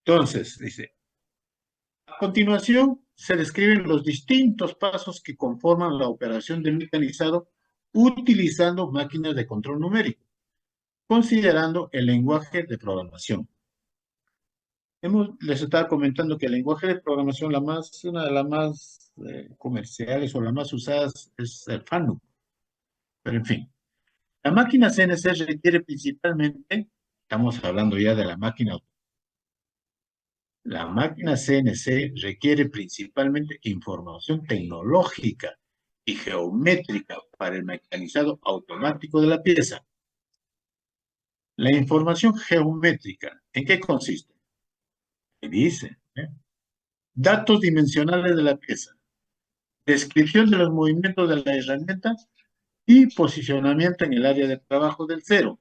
S2: Entonces, dice, a continuación se describen los distintos pasos que conforman la operación del mecanizado utilizando máquinas de control numérico, considerando el lenguaje de programación. Les estaba comentando que el lenguaje de programación, una de las más comerciales o las más usadas es el FANUC. Pero en fin, la máquina CNC requiere principalmente, estamos hablando ya de la máquina CNC requiere principalmente información tecnológica y geométrica para el mecanizado automático de la pieza. La información geométrica, ¿en qué consiste? ¿Qué dice? Datos dimensionales de la pieza, descripción de los movimientos de la herramienta y posicionamiento en el área de trabajo del cero.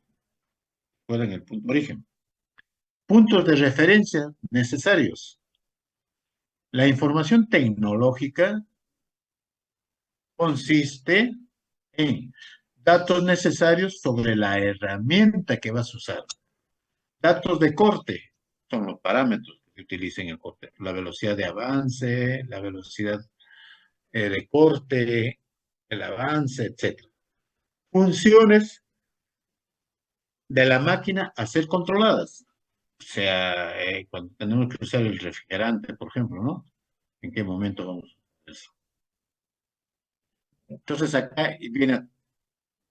S2: Recuerden el punto de origen. Puntos de referencia necesarios. La información tecnológica consiste en datos necesarios sobre la herramienta que vas a usar. Datos de corte son los parámetros que utilicen el corte. La velocidad de avance, la velocidad de corte, el avance, etc. Funciones de la máquina a ser controladas. O sea, cuando tenemos que usar el refrigerante, por ejemplo, ¿no? ¿En qué momento vamos a hacer eso? Entonces acá viene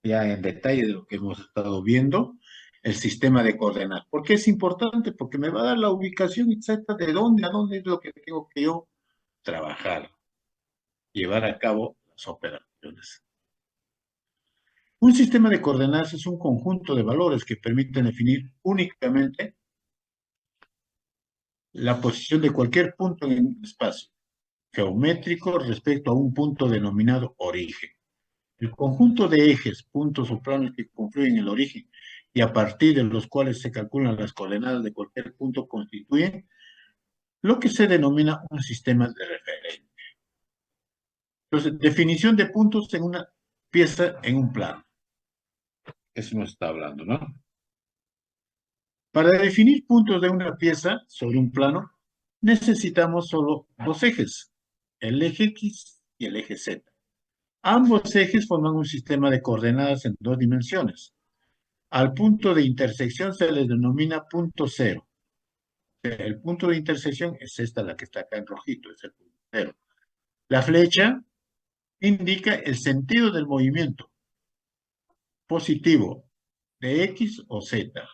S2: ya en detalle de lo que hemos estado viendo, el sistema de coordenadas. ¿Por qué es importante? Porque me va a dar la ubicación exacta de dónde a dónde es lo que tengo que yo trabajar, llevar a cabo las operaciones. Un sistema de coordenadas es un conjunto de valores que permiten definir únicamente la posición de cualquier punto en el espacio geométrico respecto a un punto denominado origen. El conjunto de ejes, puntos o planos que confluyen en el origen y a partir de los cuales se calculan las coordenadas de cualquier punto constituyen lo que se denomina un sistema de referencia. Entonces, definición de puntos en una pieza en un plano. Eso nos está hablando, ¿no? Para definir puntos de una pieza sobre un plano, necesitamos solo dos ejes, el eje X y el eje Z. Ambos ejes forman un sistema de coordenadas en dos dimensiones. Al punto de intersección se le denomina punto cero. El punto de intersección es esta, la que está acá en rojito, es el punto cero. La flecha indica el sentido del movimiento positivo de X o Z.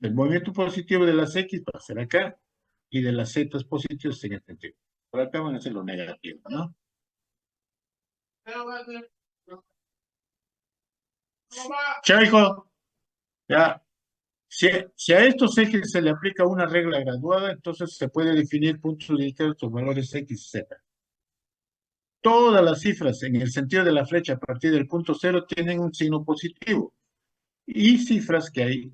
S2: El movimiento positivo de las X va a ser acá y de las Z positivos en el sentido. Por acá van a ser los negativos, ¿no? Chao, hijo. Ya. Si a estos ejes se le aplica una regla graduada, entonces se puede definir puntos unitarios o valores X y Z. Todas las cifras en el sentido de la flecha a partir del punto cero tienen un signo positivo. Y cifras que hay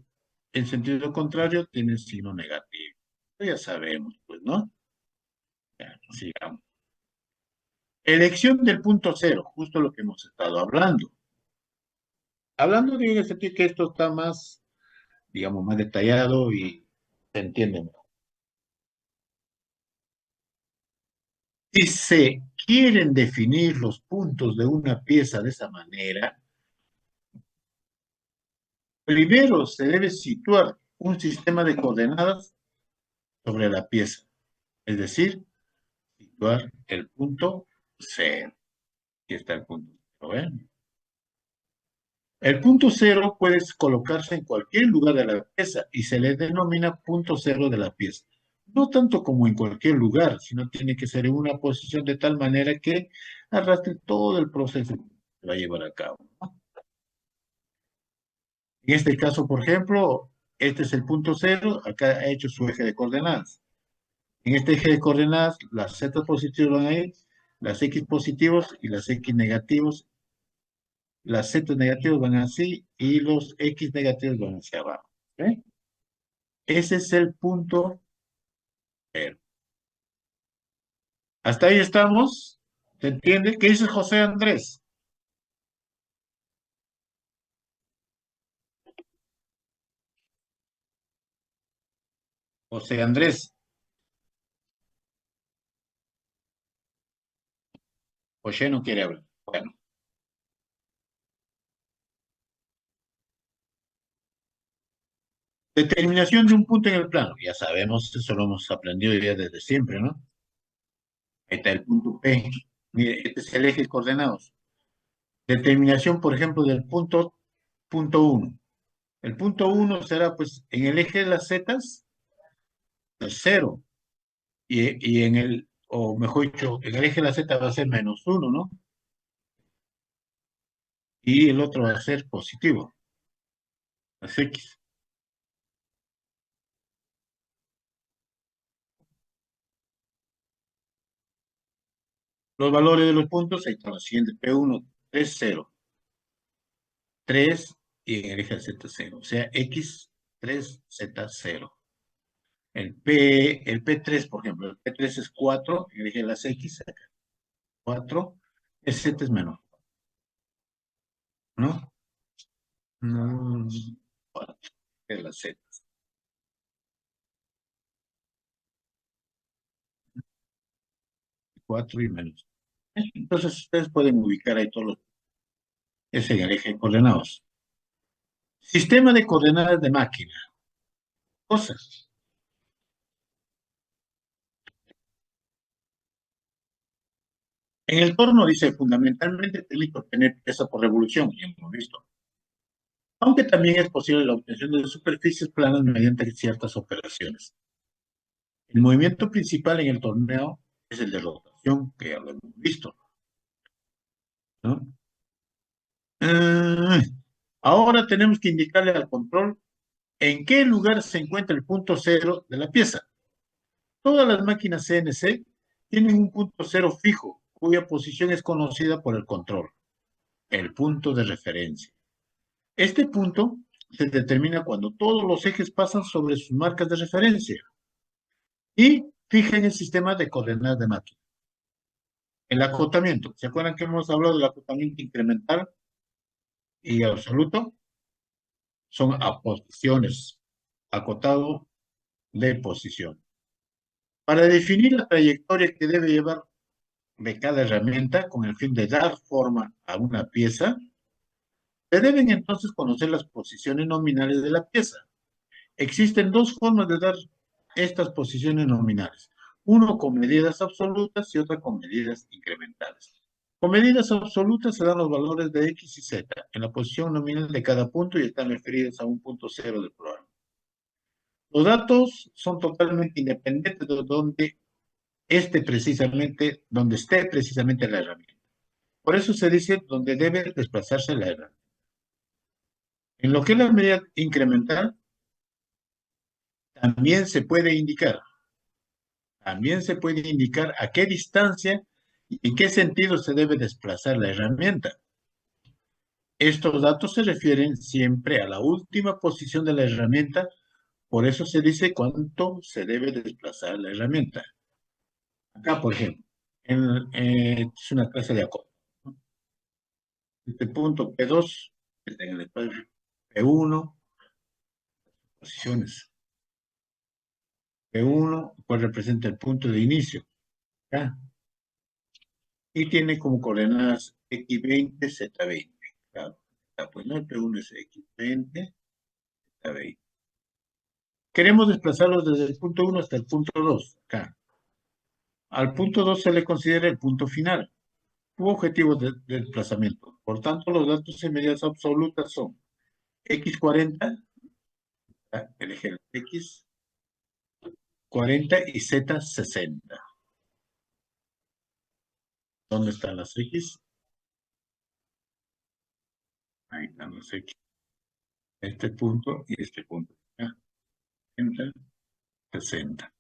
S2: en sentido contrario tienen signo negativo. Ya sabemos, pues, ¿no? Ya, sigamos. Elección del punto cero, justo lo que hemos estado hablando. Hablando de ese sentido que esto está más, digamos, más detallado y se entiende mejor. Si se quieren definir los puntos de una pieza de esa manera, primero se debe situar un sistema de coordenadas sobre la pieza, es decir, situar el punto cero. Aquí está el punto cero, ¿eh? El punto cero puede colocarse en cualquier lugar de la pieza y se le denomina punto cero de la pieza. No tanto como en cualquier lugar, sino tiene que ser en una posición de tal manera que arrastre todo el proceso que se va a llevar a cabo, ¿no? En este caso, por ejemplo, este es el punto cero, acá ha hecho su eje de coordenadas. En este eje de coordenadas, las z positivas van a ir, las X positivos y las X negativos. Las Z negativos van así y los X negativos van hacia abajo. ¿Ok? Ese es el punto cero. ¿Hasta ahí estamos? ¿Se entiende? ¿Qué dice José Andrés? José Andrés. José no quiere hablar. Bueno. Determinación de un punto en el plano. Ya sabemos, eso lo hemos aprendido ya desde siempre, ¿no? Ahí está el punto P. Mire, este es el eje de coordenados. Determinación, por ejemplo, del punto 1. El punto 1 será, pues, en el eje de las zetas, el 0. Y en el, o mejor dicho, en el eje de la Z va a ser -1, ¿no? Y el otro va a ser positivo, las X. Los valores de los puntos, ahí está la siguiente, P1, 3, 0. 3 y en el eje de Z 0. O sea, X, 3, Z 0. El P3, por ejemplo, el P3 es 4, en el eje de las X, 4, el Z es menor, ¿no? No, 4, de las Z. 4 y menos. Entonces, ustedes pueden ubicar ahí todos los, es en el eje de coordenados. Sistema de coordenadas de máquina. Cosas. En el torno dice, fundamentalmente tiene que obtener peso por revolución, ya hemos visto. Aunque también es posible la obtención de superficies planas mediante ciertas operaciones. El movimiento principal en el torneo es el de rotación, que ya lo hemos visto, ¿no? Ah, ahora tenemos que indicarle al control en qué lugar se encuentra el punto cero de la pieza. Todas las máquinas CNC tienen un punto cero fijo, cuya posición es conocida por el control, el punto de referencia. Este punto se determina cuando todos los ejes pasan sobre sus marcas de referencia y fija en el sistema de coordenadas de máquina. El acotamiento. ¿Se acuerdan que hemos hablado del acotamiento incremental y absoluto? Son posiciones, acotado de posición. Para definir la trayectoria que debe llevar de cada herramienta con el fin de dar forma a una pieza, se deben entonces conocer las posiciones nominales de la pieza. Existen dos formas de dar estas posiciones nominales. Uno con medidas absolutas y otra con medidas incrementales. Con medidas absolutas se dan los valores de X y Z en la posición nominal de cada punto y están referidos a un punto cero del programa. Los datos son totalmente independientes de donde esté precisamente la herramienta. Por eso se dice donde debe desplazarse la herramienta. En lo que es la medida incremental, también se puede indicar a qué distancia y en qué sentido se debe desplazar la herramienta. Estos datos se refieren siempre a la última posición de la herramienta, por eso se dice cuánto se debe desplazar la herramienta. Acá, por ejemplo, es una clase de acople, ¿no? Este punto P2, en el espacio P1, posiciones. P1, pues representa el punto de inicio, ¿ya? Y tiene como coordenadas X20, Z20. Claro, pues no, el P1 es X20, Z20. Queremos desplazarlos desde el punto 1 hasta el punto 2, acá. Al punto 2 se le considera el punto final, u objetivo de desplazamiento. Por tanto, los datos en medidas absolutas son X40, el eje X40 y Z60. ¿Dónde están las X? Ahí están las X. Este punto y este punto. 60, 60.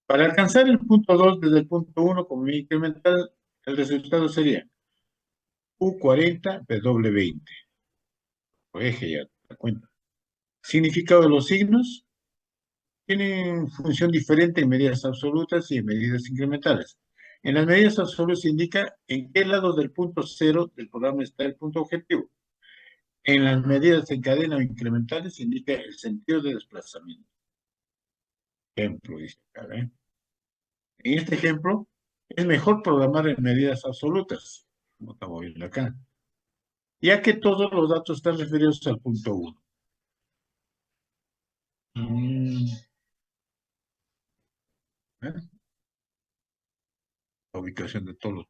S2: Para alcanzar el punto 2 desde el punto 1 como media incremental, el resultado sería U40 W20. O eje ya, te das cuenta. Significado de los signos tienen función diferente en medidas absolutas y en medidas incrementales. En las medidas absolutas se indica en qué lado del punto cero del programa está el punto objetivo. En las medidas en cadena o incrementales se indica el sentido de desplazamiento. Ejemplo, dice acá, ¿eh? En este ejemplo, es mejor programar en medidas absolutas, como estamos viendo acá, ya que todos los datos están referidos al punto 1. La ubicación de todos.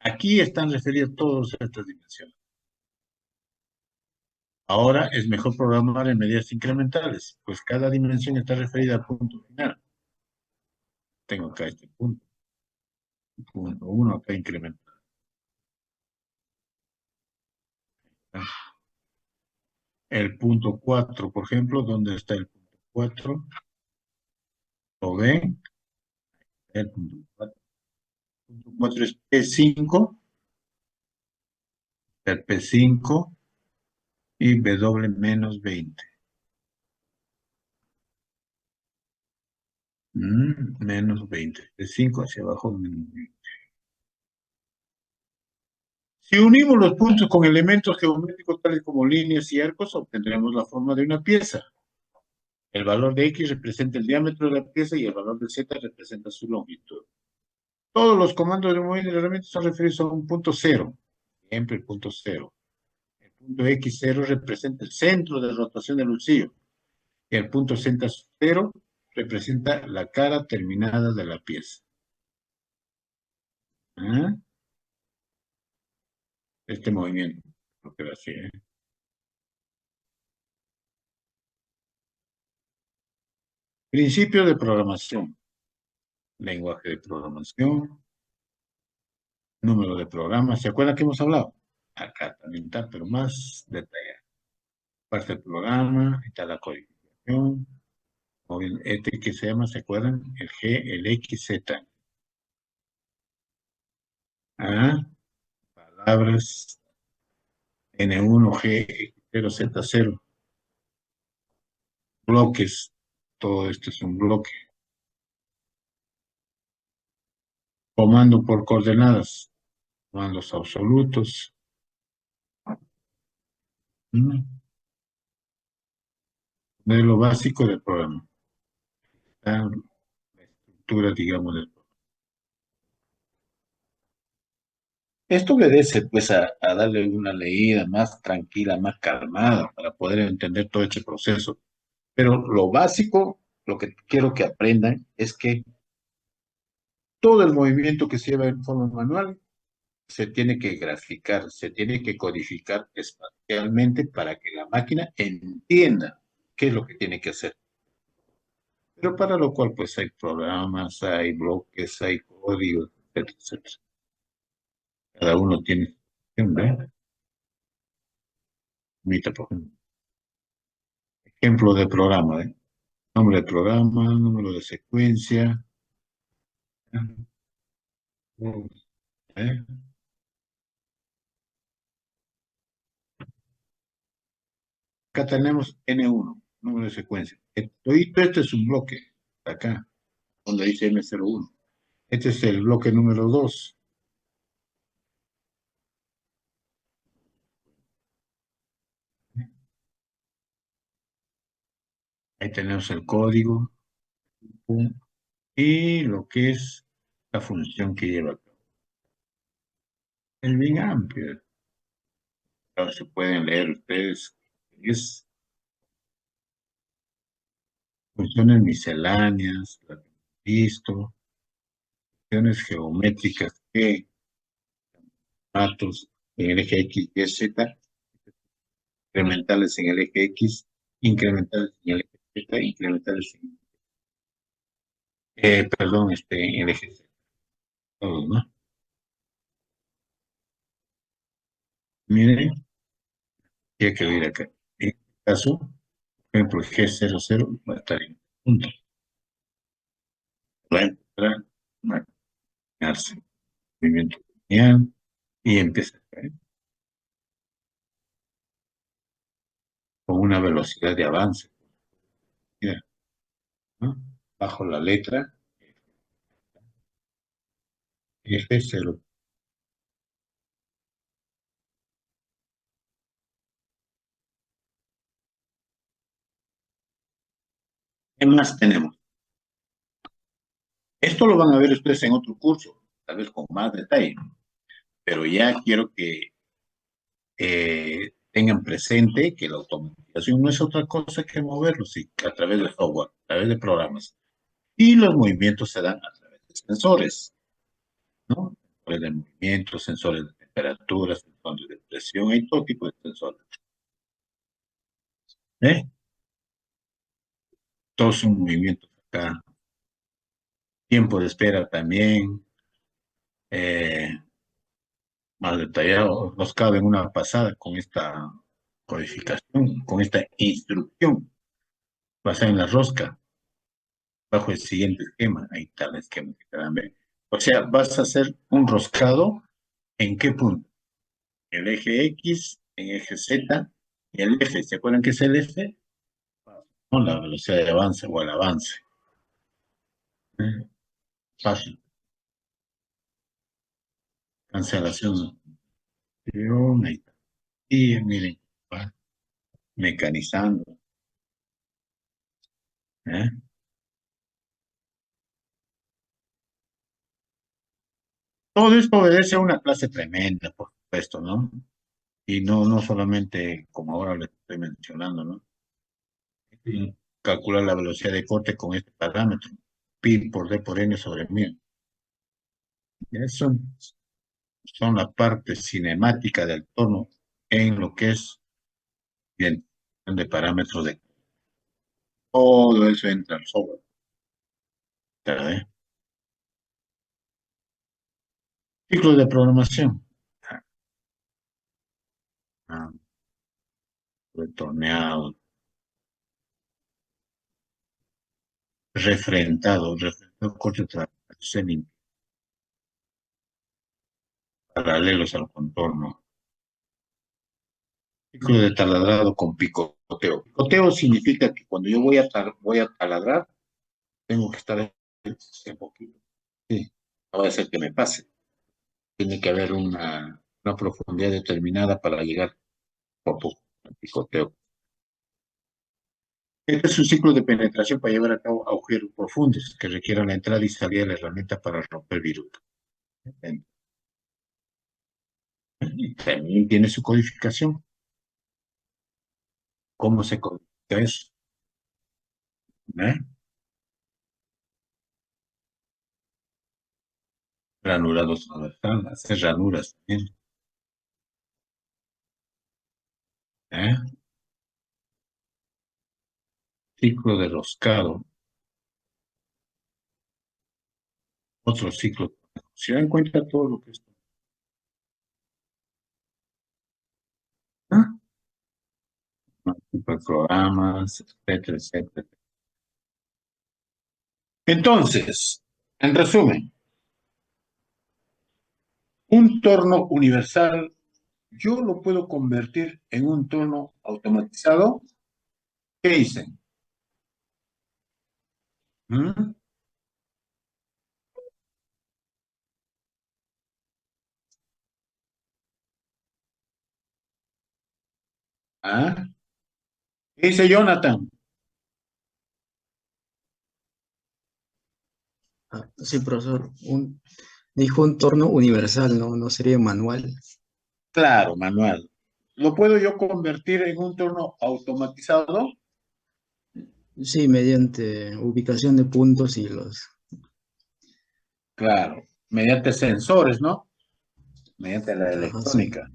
S2: Aquí están referidos todas estas dimensiones. Ahora es mejor programar en medidas incrementales, pues cada dimensión está referida al punto final. Tengo acá este punto. Punto 1 acá incremental. El punto 4, por ejemplo, ¿dónde está el punto 4? ¿Lo ven? El punto 4. El punto 4 es P5, el P5 y W menos 20. Menos 20. P5 hacia abajo, menos 20. Si unimos los puntos con elementos geométricos tales como líneas y arcos, obtendremos la forma de una pieza. El valor de X representa el diámetro de la pieza y el valor de Z representa su longitud. Todos los comandos de movimiento de herramientas son referidos a un punto cero. Siempre el punto cero. El punto X0 representa el centro de rotación del bolsillo. Y el punto Z0 representa la cara terminada de la pieza. ¿Ah? Este movimiento. Lo que va así, ¿eh? Principio de programación. Lenguaje de programación. Número de programas. ¿Se acuerdan que hemos hablado? Acá también está, pero más detallado. Parte del programa, está la codificación. O bien, este que se llama, ¿se acuerdan? El G, el X, Z. Ah, palabras N1, G, 0, Z0. Bloques. Todo esto es un bloque. Comando por coordenadas. Comandos absolutos. Modelo básico del programa. La estructura, digamos, del programa. Esto obedece, pues, a darle una leída más tranquila, más calmada, para poder entender todo este proceso. Pero lo básico, lo que quiero que aprendan es que todo el movimiento que se lleva en forma manual se tiene que graficar, se tiene que codificar espacialmente para que la máquina entienda qué es lo que tiene que hacer. Pero para lo cual, pues, hay programas, hay bloques, hay códigos, etcétera, etcétera. Cada uno tiene, ¿verdad? Permita, por ejemplo. Ejemplo de programa, ¿eh? Nombre de programa, número de secuencia. ¿Eh? Acá tenemos N1, número de secuencia. Este es un bloque, acá, donde dice M01. Este es el bloque número 2. Ahí tenemos el código y lo que es la función que lleva a cabo. Es bien amplio. Claro, se pueden leer ustedes. Es funciones misceláneas, las que hemos visto, funciones geométricas que datos en el eje X, Y, Z, incrementales en el eje X, incrementales en el eje Z, incrementales perdón, en el eje Z. Todo, ¿no? Miren, ya que ir acá. En este caso, por ejemplo, el G00 va a estar en punto. Va a entrar, va a crearse movimiento lineal y empieza a caer con una velocidad de avance. Mira, ¿no? Bajo la letra F0. ¿Qué más tenemos? Esto lo van a ver ustedes en otro curso, tal vez con más detalle, pero ya quiero que tengan presente que la automatización no es otra cosa que moverlo, sí, a través de software, a través de programas. Y los movimientos se dan a través de sensores, ¿no? Sensores de movimiento, sensores de temperatura, sensores de presión, hay todo tipo de sensores. ¿Eh? Todos son movimientos acá. Tiempo de espera también. Más detallado, nos cabe en una pasada con esta codificación, con esta instrucción basada en la rosca, bajo el siguiente esquema. Ahí está el esquema que te dan ver. O sea, vas a hacer un roscado en qué punto. El eje X, en eje Z, y el eje, ¿se acuerdan qué es el eje? No, la velocidad de avance o el avance. Fácil. Cancelación. Ahí está. Y miren, va mecanizando. ¿Eh? Todo esto obedece a una clase tremenda, por supuesto, ¿no? Y no solamente como ahora le estoy mencionando, ¿no? Y calcular la velocidad de corte con este parámetro, pi por d por n sobre 1000. Eso son la parte cinemática del tono en lo que es identificación de parámetros de todo eso entra al software. ¿Eh? Ciclo de programación. Ah, retorneado, refrentado corte de paralelos al contorno. Ciclo de taladrado con picoteo. Picoteo significa que cuando yo voy a taladrar, tengo que estar un poquito. Sí, no va a ser que me pase. Tiene que haber una profundidad determinada para llegar poco al picoteo. Este es un ciclo de penetración para llevar a cabo agujeros profundos que requieran la entrada y salida de la herramienta para romper viruta. Y también tiene su codificación. ¿Cómo se codifica eso? ¿Eh? Granulados transversal, hacer ranuras también. ¿Eh? Ciclo de roscado, otro ciclo. Se dan cuenta todo lo que está. ¿Ah? Programas, etcétera, etcétera. Entonces, en resumen, un torno universal, yo lo puedo convertir en un torno automatizado. ¿Qué dicen? ¿Mm? ¿Ah? ¿Qué dice Jonathan?
S3: Sí, profesor, dijo un torno universal, ¿no? No sería manual.
S2: Claro, manual. ¿Lo puedo yo convertir en un torno automatizado?
S3: Sí, mediante ubicación de puntos y los...
S2: Claro, mediante sensores, ¿no? Mediante la
S3: Ajá, sí.
S2: electrónica.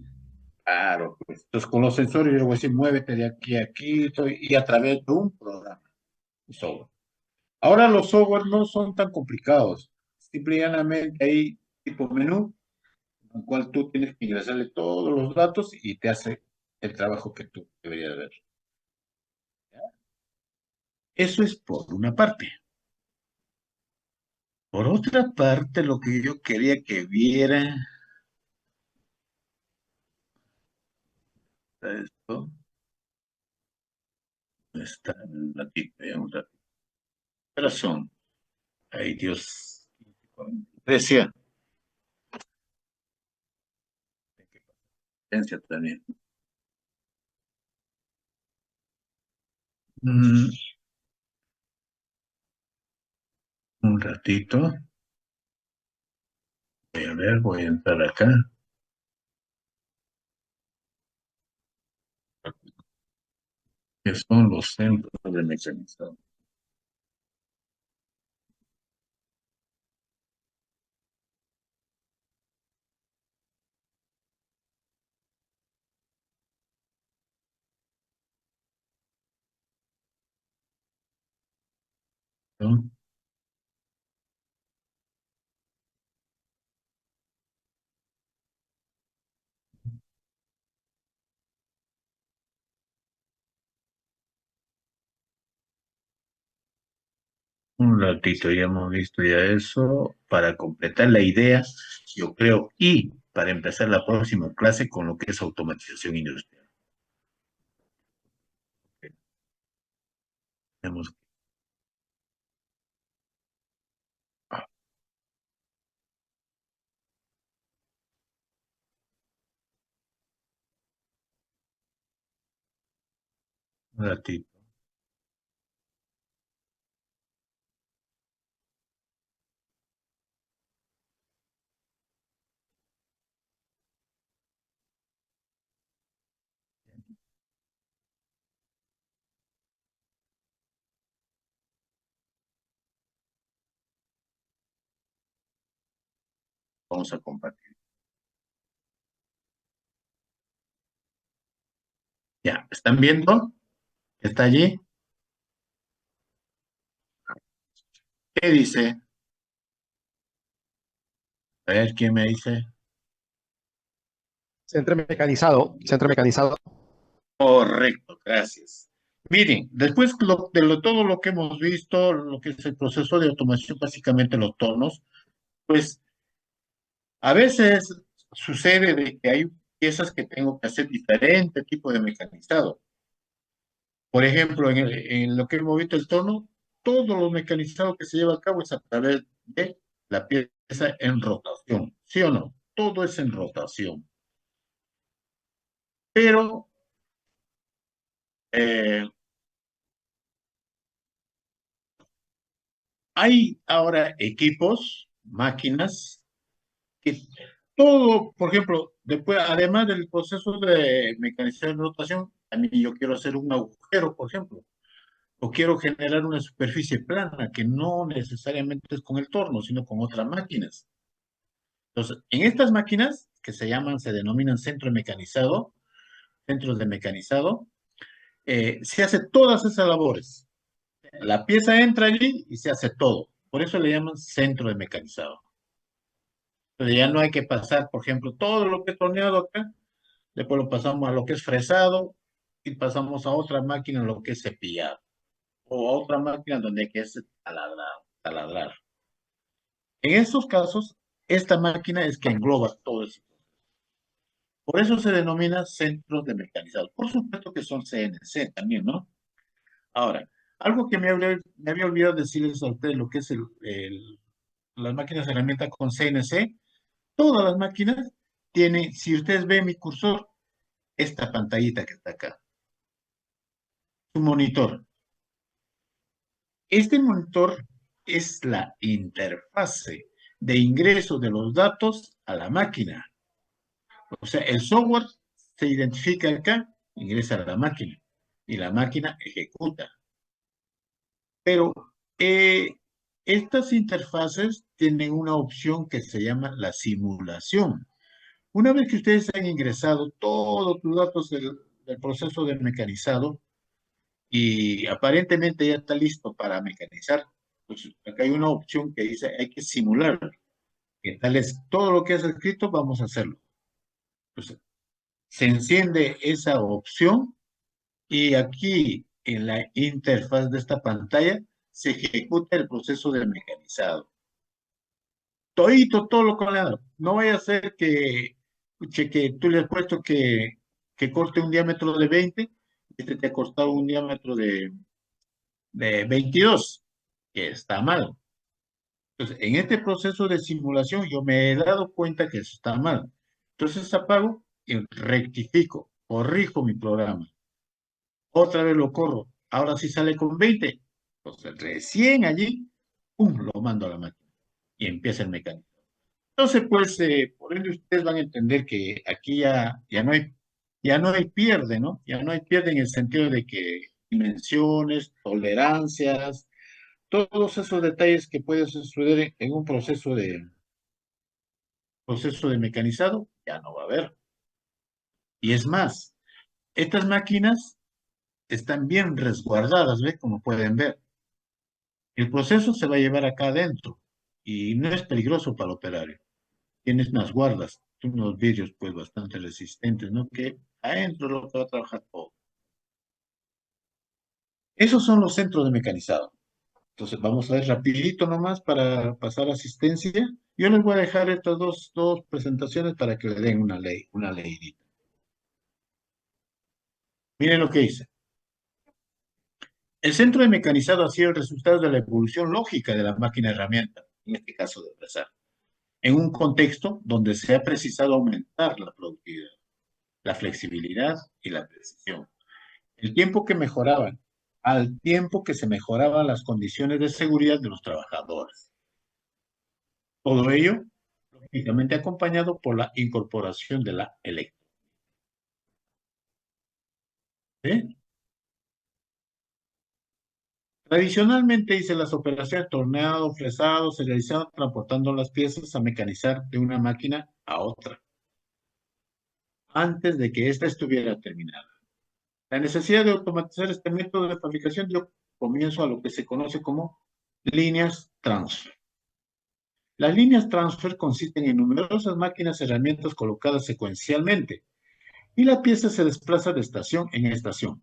S2: Claro, pues. Entonces con los sensores yo le voy a decir, muévete de aquí a aquí, y a través de un programa, un software. Ahora los software no son tan complicados. Simple y llanamente hay tipo menú, en el cual tú tienes que ingresarle todos los datos y te hace el trabajo que tú deberías ver. Eso es por una parte. Por otra parte, lo que yo quería que viera esto está un ratito, ya un ratito. Corazón. Ay, Dios. Decía, paciencia también. Mm, un ratito. Voy a ver, voy a entrar acá. Que son los centros de mecanizado. ¿No? Un ratito, ya hemos visto ya eso. Para completar la idea, yo creo, y para empezar la próxima clase con lo que es automatización industrial. Tenemos un ratito. Vamos a compartir. Ya, ¿están viendo? ¿Está allí? ¿Qué dice? A ver, ¿quién me dice?
S4: Centro mecanizado, centro mecanizado.
S2: Correcto, gracias. Miren, después todo lo que hemos visto, lo que es el proceso de automación, básicamente los tornos, pues a veces sucede de que hay piezas que tengo que hacer diferente tipo de mecanizado. Por ejemplo, en lo que hemos visto el torno, todo lo mecanizado que se lleva a cabo es a través de la pieza en rotación, ¿sí o no? Todo es en rotación. Pero eh, hay ahora equipos, máquinas, que todo, por ejemplo, después, además del proceso de mecanización de rotación, también yo quiero hacer un agujero, por ejemplo, o quiero generar una superficie plana, que no necesariamente es con el torno, sino con otras máquinas. Entonces, en estas máquinas, que se denominan centros de mecanizado, se hace todas esas labores. La pieza entra allí y se hace todo. Por eso le llaman centro de mecanizado. Entonces ya no hay que pasar, por ejemplo, todo lo que he torneado acá, después lo pasamos a lo que es fresado y pasamos a otra máquina, lo que es cepillado, o a otra máquina donde hay que es taladrar. En estos casos, esta máquina es que engloba todo eso. Por eso se denomina centros de mecanizado. Por supuesto que son CNC también, ¿no? Ahora, algo que me había olvidado decirles a ustedes lo que es las máquinas de herramienta con CNC. Todas las máquinas tienen, si ustedes ven mi cursor, esta pantallita que está acá, su monitor. Este monitor es la interfase de ingreso de los datos a la máquina. O sea, el software se identifica acá, ingresa a la máquina y la máquina ejecuta. Pero estas interfaces tienen una opción que se llama la simulación. Una vez que ustedes han ingresado todos los datos del proceso de mecanizado y aparentemente ya está listo para mecanizar, pues acá hay una opción que dice hay que simular. Que tal es todo lo que has escrito, vamos a hacerlo. Pues se enciende esa opción y aquí en la interfaz de esta pantalla se ejecuta el proceso de mecanizado. Todo lo colado. No vaya a ser que tú le has puesto que corte un diámetro de 20, este te ha cortado un diámetro de 22, que está mal. Entonces, en este proceso de simulación yo me he dado cuenta que eso está mal. Entonces apago y rectifico, corrijo mi programa. Otra vez lo corro. Ahora sí sale con 20. Entonces recién allí, ¡pum!, lo mando a la máquina y empieza el mecanismo. Entonces, pues, por ende ustedes van a entender que aquí ya no hay pierde, ¿no? Ya no hay pierde en el sentido de que dimensiones, tolerancias, todos esos detalles que pueden suceder en un proceso de mecanizado, ya no va a haber. Y es más, estas máquinas están bien resguardadas, ¿ves? Como pueden ver. El proceso se va a llevar acá adentro y no es peligroso para el operario. Tienes unas guardas, unos vidrios pues bastante resistentes, ¿no? Que adentro lo que va a trabajar todo. Esos son los centros de mecanizado. Entonces vamos a ver rapidito nomás para pasar asistencia. Yo les voy a dejar estas dos presentaciones para que le den una leidita. Miren lo que dice. El centro de mecanizado ha sido el resultado de la evolución lógica de la máquina herramienta, en este caso de fresar, en un contexto donde se ha precisado aumentar la productividad, la flexibilidad y la precisión. El tiempo que mejoraban, al tiempo que se mejoraban las condiciones de seguridad de los trabajadores. Todo ello, lógicamente, acompañado por la incorporación de la electrónica. ¿Sí? Tradicionalmente, dice, las operaciones torneado, fresado, se realizaban transportando las piezas a mecanizar de una máquina a otra, antes de que ésta estuviera terminada. La necesidad de automatizar este método de fabricación dio comienzo a lo que se conoce como líneas transfer. Las líneas transfer consisten en numerosas máquinas herramientas colocadas secuencialmente y la pieza se desplaza de estación en estación,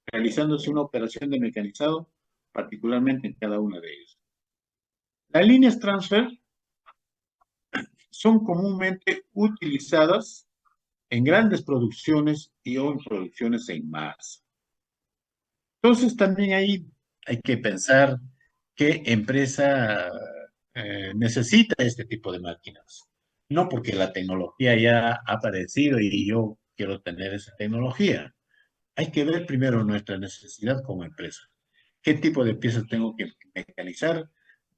S2: realizándose una operación de mecanizado, particularmente en cada una de ellas. Las líneas transfer son comúnmente utilizadas en grandes producciones y o en producciones en masa. Entonces también ahí hay que pensar qué empresa necesita este tipo de máquinas. No porque la tecnología ya ha aparecido y yo quiero tener esa tecnología. Hay que ver primero nuestra necesidad como empresa. ¿Qué tipo de piezas tengo que mecanizar?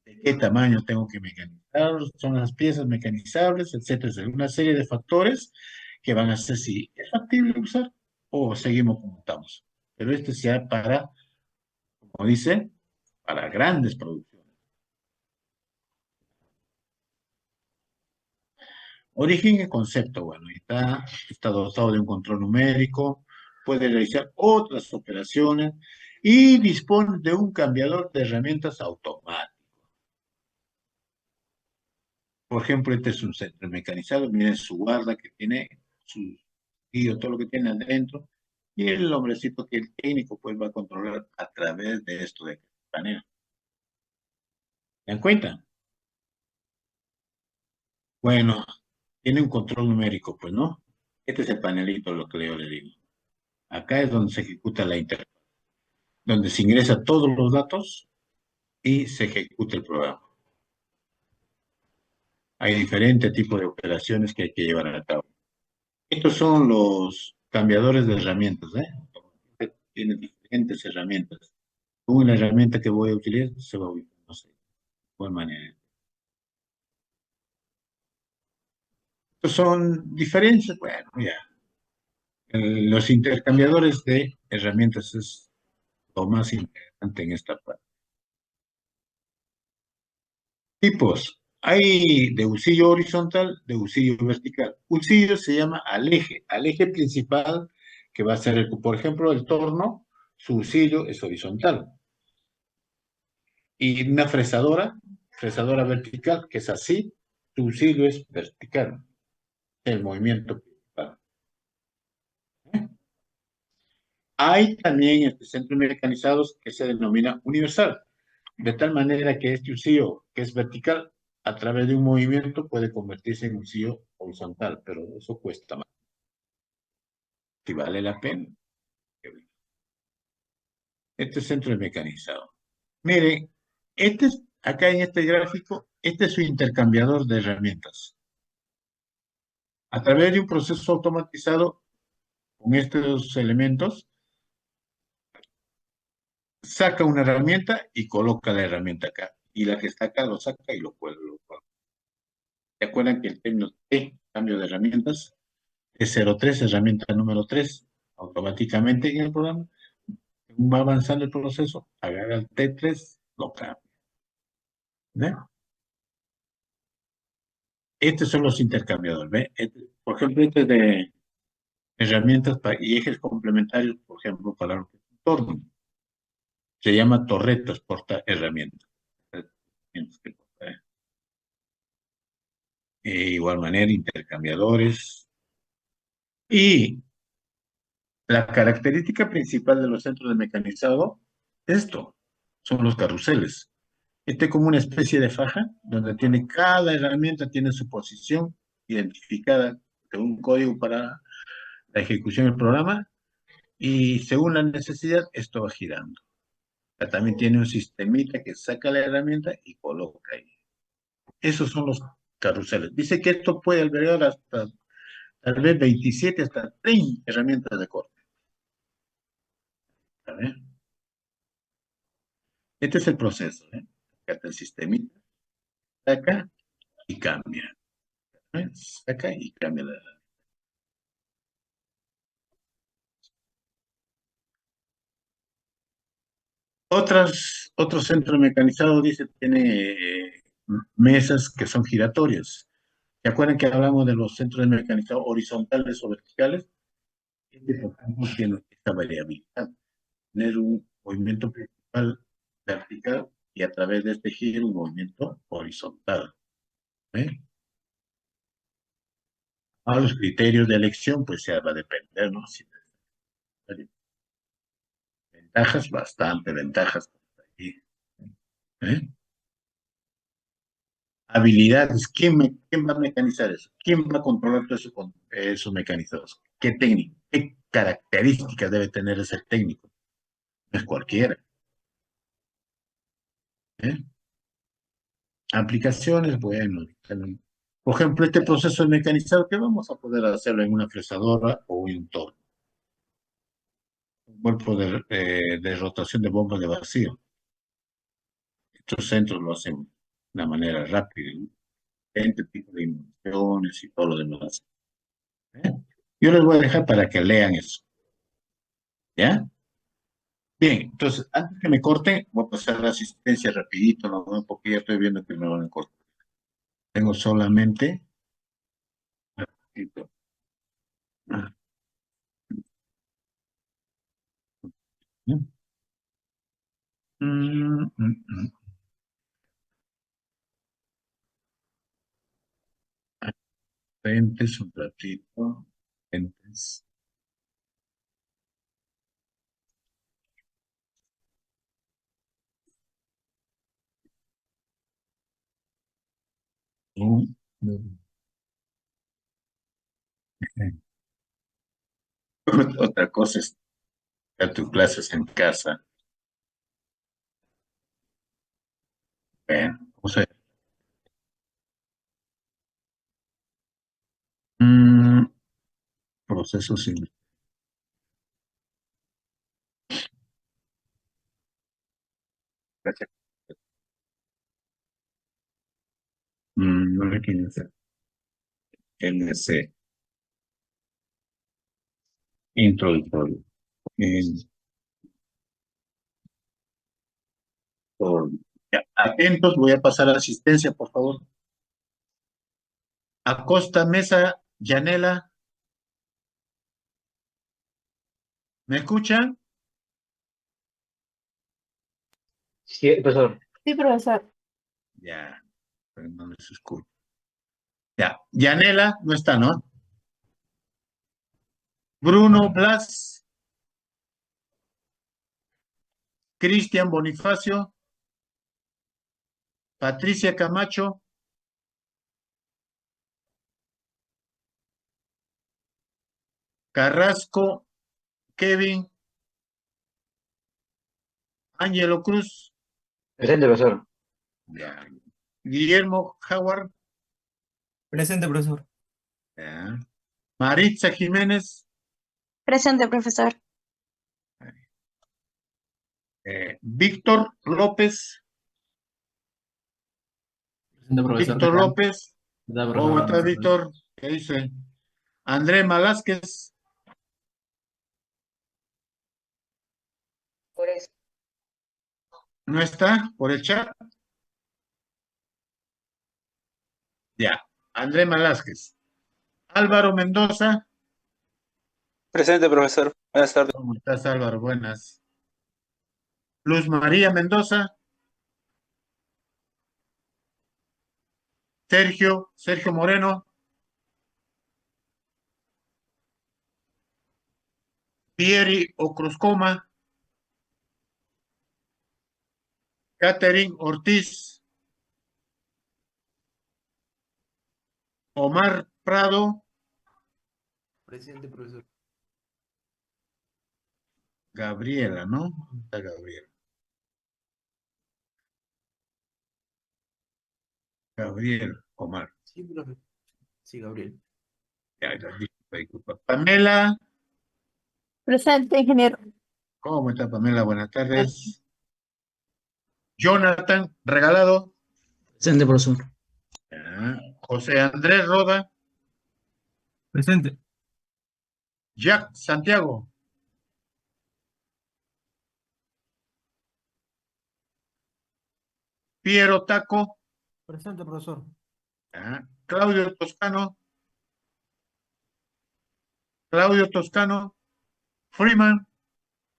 S2: ¿De qué tamaño tengo que mecanizar? ¿Son las piezas mecanizables? Etcétera. Una serie de factores que van a hacer si es factible usar o seguimos como estamos. Pero este sea para, como dice, para grandes producciones. Origen y concepto, bueno, está dotado de un control numérico, puede realizar otras operaciones y dispone de un cambiador de herramientas automático. Por ejemplo, este es un centro mecanizado, miren su guarda que tiene, su guío, todo lo que tiene adentro, y el hombrecito que el técnico pues va a controlar a través de esto de panel. ¿Se dan cuenta? Bueno, tiene un control numérico, pues, ¿no? Este es el panelito, lo que yo le digo. Acá es donde se ejecuta la interfaz, donde se ingresa todos los datos y se ejecuta el programa. Hay diferentes tipos de operaciones que hay que llevar a cabo. Estos son los cambiadores de herramientas, ¿eh? Tienen diferentes herramientas. Una herramienta que voy a utilizar se va a ubicar, no sé, de cuál manera. Estos son diferencias, bueno, ya. Los intercambiadores de herramientas es lo más interesante en esta parte. Tipos. Hay de husillo horizontal, de husillo vertical. Husillo se llama al eje principal que va a ser, por ejemplo, el torno, su husillo es horizontal. Y una fresadora vertical, que es así, su husillo es vertical, el movimiento principal. Hay también centros mecanizados que se denomina universal, de tal manera que este usillo que es vertical, a través de un movimiento puede convertirse en usillo horizontal, pero eso cuesta más. Si vale la pena. Este centro es mecanizado. Miren, acá en este gráfico, este es su intercambiador de herramientas. A través de un proceso automatizado, con estos elementos, saca una herramienta y coloca la herramienta acá. Y la que está acá lo saca y lo cuelga. ¿Se acuerdan que el término T, cambio de herramientas, es 03, herramienta número 3, automáticamente en el programa, según va avanzando el proceso, agarra el T3, lo cambia. ¿Ve? Estos son los intercambiadores. ¿Ve? Por ejemplo, este es de herramientas y ejes complementarios, por ejemplo, para lo que es un torno. Se llama torretas porta herramientas. Igual manera, intercambiadores. Y la característica principal de los centros de mecanizado, esto, son los carruseles. Este es como una especie de faja, donde tiene cada herramienta, tiene su posición identificada de un código para la ejecución del programa, y según la necesidad, esto va girando. También tiene un sistemita que saca la herramienta y coloca ahí. Esos son los carruseles. Dice que esto puede albergar hasta tal vez 27 hasta 30 herramientas de corte. ¿Vale? Este es el proceso. Acá está el sistemita. Saca y cambia. Saca y cambia la herramienta. Otros centros mecanizados, dice, tiene mesas que son giratorias. ¿Se acuerdan que hablamos de los centros mecanizados horizontales o verticales? Este, por ejemplo, tiene esta variabilidad. Tener un movimiento principal vertical y a través de este giro un movimiento horizontal. ¿Eh? A los criterios de elección, pues ya va a depender, ¿no? Si ventajas, bastante ventajas. ¿Eh? Habilidades, ¿quién va a mecanizar eso? ¿Quién va a controlar todo eso con esos mecanizados? ¿Qué técnico? ¿Qué características debe tener ese técnico? No es cualquiera. ¿Eh? Aplicaciones, bueno. Por ejemplo, este proceso de mecanizado, ¿qué vamos a poder hacerlo en una fresadora o en un torno? Un cuerpo de rotación de bombas de vacío. Estos centros lo hacen de una manera rápida, ¿no? Este tipo de innovaciones y todo lo demás. ¿Eh? Yo les voy a dejar para que lean eso. ¿Ya? Bien, entonces, antes que me corten, voy a pasar la asistencia rapidito, ¿no? Porque ya estoy viendo que me van a cortar. Tengo solamente... Lentes, un ratito. Lentes. Mm, mm. Otra cosa es dar tus clases en casa. Bueno, vamos a ver. Mm, procesos sin... no requieren ser NC, introductorio. Ya, atentos, voy a pasar a asistencia, por favor. Acosta, Mesa, Yanela, ¿me escuchan?
S3: Sí, profesor.
S5: Sí, profesor.
S2: Ya, pero no les escucho. Ya, Yanela no está, ¿no? Bruno, Blas, Cristian Bonifacio, Patricia Camacho, Carrasco Kevin, Ángelo Cruz,
S3: Presente, profesor.
S2: ya. Guillermo Howard,
S1: Presente, profesor.
S2: ya. Maritza Jiménez,
S5: Presente, profesor.
S2: Víctor López,
S6: Presente, profesor.
S2: Víctor López,
S6: ¿Verdad,
S2: ¿cómo
S6: profesor?
S2: está Víctor? ¿Qué dice? André Malásquez, ¿no está por el chat? Ya, André Malásquez. Álvaro Mendoza,
S7: Presente, profesor. Buenas tardes.
S2: ¿cómo estás, Álvaro? Buenas. Luz María Mendoza, Sergio Moreno, Pieri Ocruzcoma, Catherine Ortiz, Omar Prado,
S6: Presente, profesor.
S2: Gabriela, ¿no? ¿Dónde está Gabriela? Gabriel, Omar.
S6: Sí, profe. Sí, Gabriel.
S2: Ya, ya, disculpa. Pamela,
S5: Presente, ingeniero.
S2: ¿cómo está Pamela? Buenas tardes. Jonathan Regalado,
S3: Presente, profesor.
S2: ya. José Andrés Roda,
S1: Presente.
S2: Jack Santiago, Piero Taco,
S6: Presente, profesor.
S2: ya. Claudio Toscano, Freeman,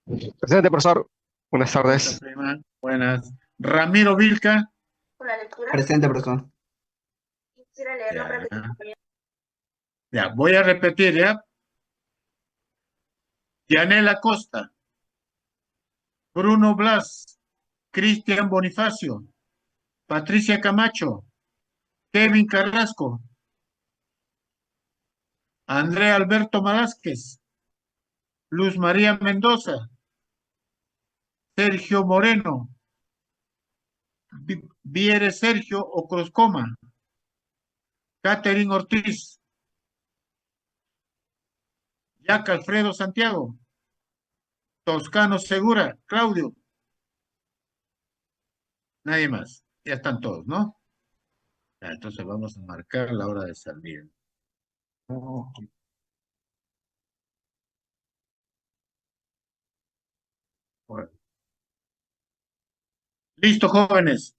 S4: Presente, profesor. Buenas
S2: ¿cómo está
S4: tardes.
S2: Freeman? Buenas. Ramiro Vilca,
S3: Presente, profesor.
S2: ya. Ya, voy a repetir, ¿ya? Yanela Costa, Bruno Blas, Cristian Bonifacio, Patricia Camacho, Kevin Carrasco, André Alberto Malásquez, Luz María Mendoza, Sergio Moreno, Viere Sergio Ocruzcoma, Catherine Ortiz, Jack Alfredo Santiago, Toscano Segura, Claudio. Nadie más. Ya están todos, ¿no? Ya, entonces vamos a marcar la hora de salir. Ok. Bueno. Listo, jóvenes.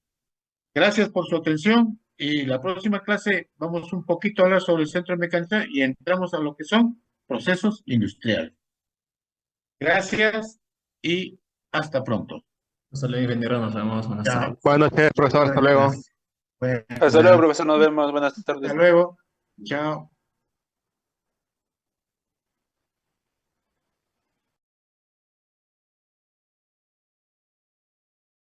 S2: Gracias por su atención y la próxima clase vamos un poquito a hablar sobre el centro de mecánica y entramos a lo que son procesos industriales. Gracias y hasta pronto.
S6: Hasta luego, ingeniero. Nos vemos. Buenas
S2: Chao.
S6: tardes.
S4: Buenas noches, profesor. Hasta luego.
S2: Buenas.
S7: Hasta luego, profesor. Nos vemos. Buenas tardes.
S2: Hasta luego. Chao.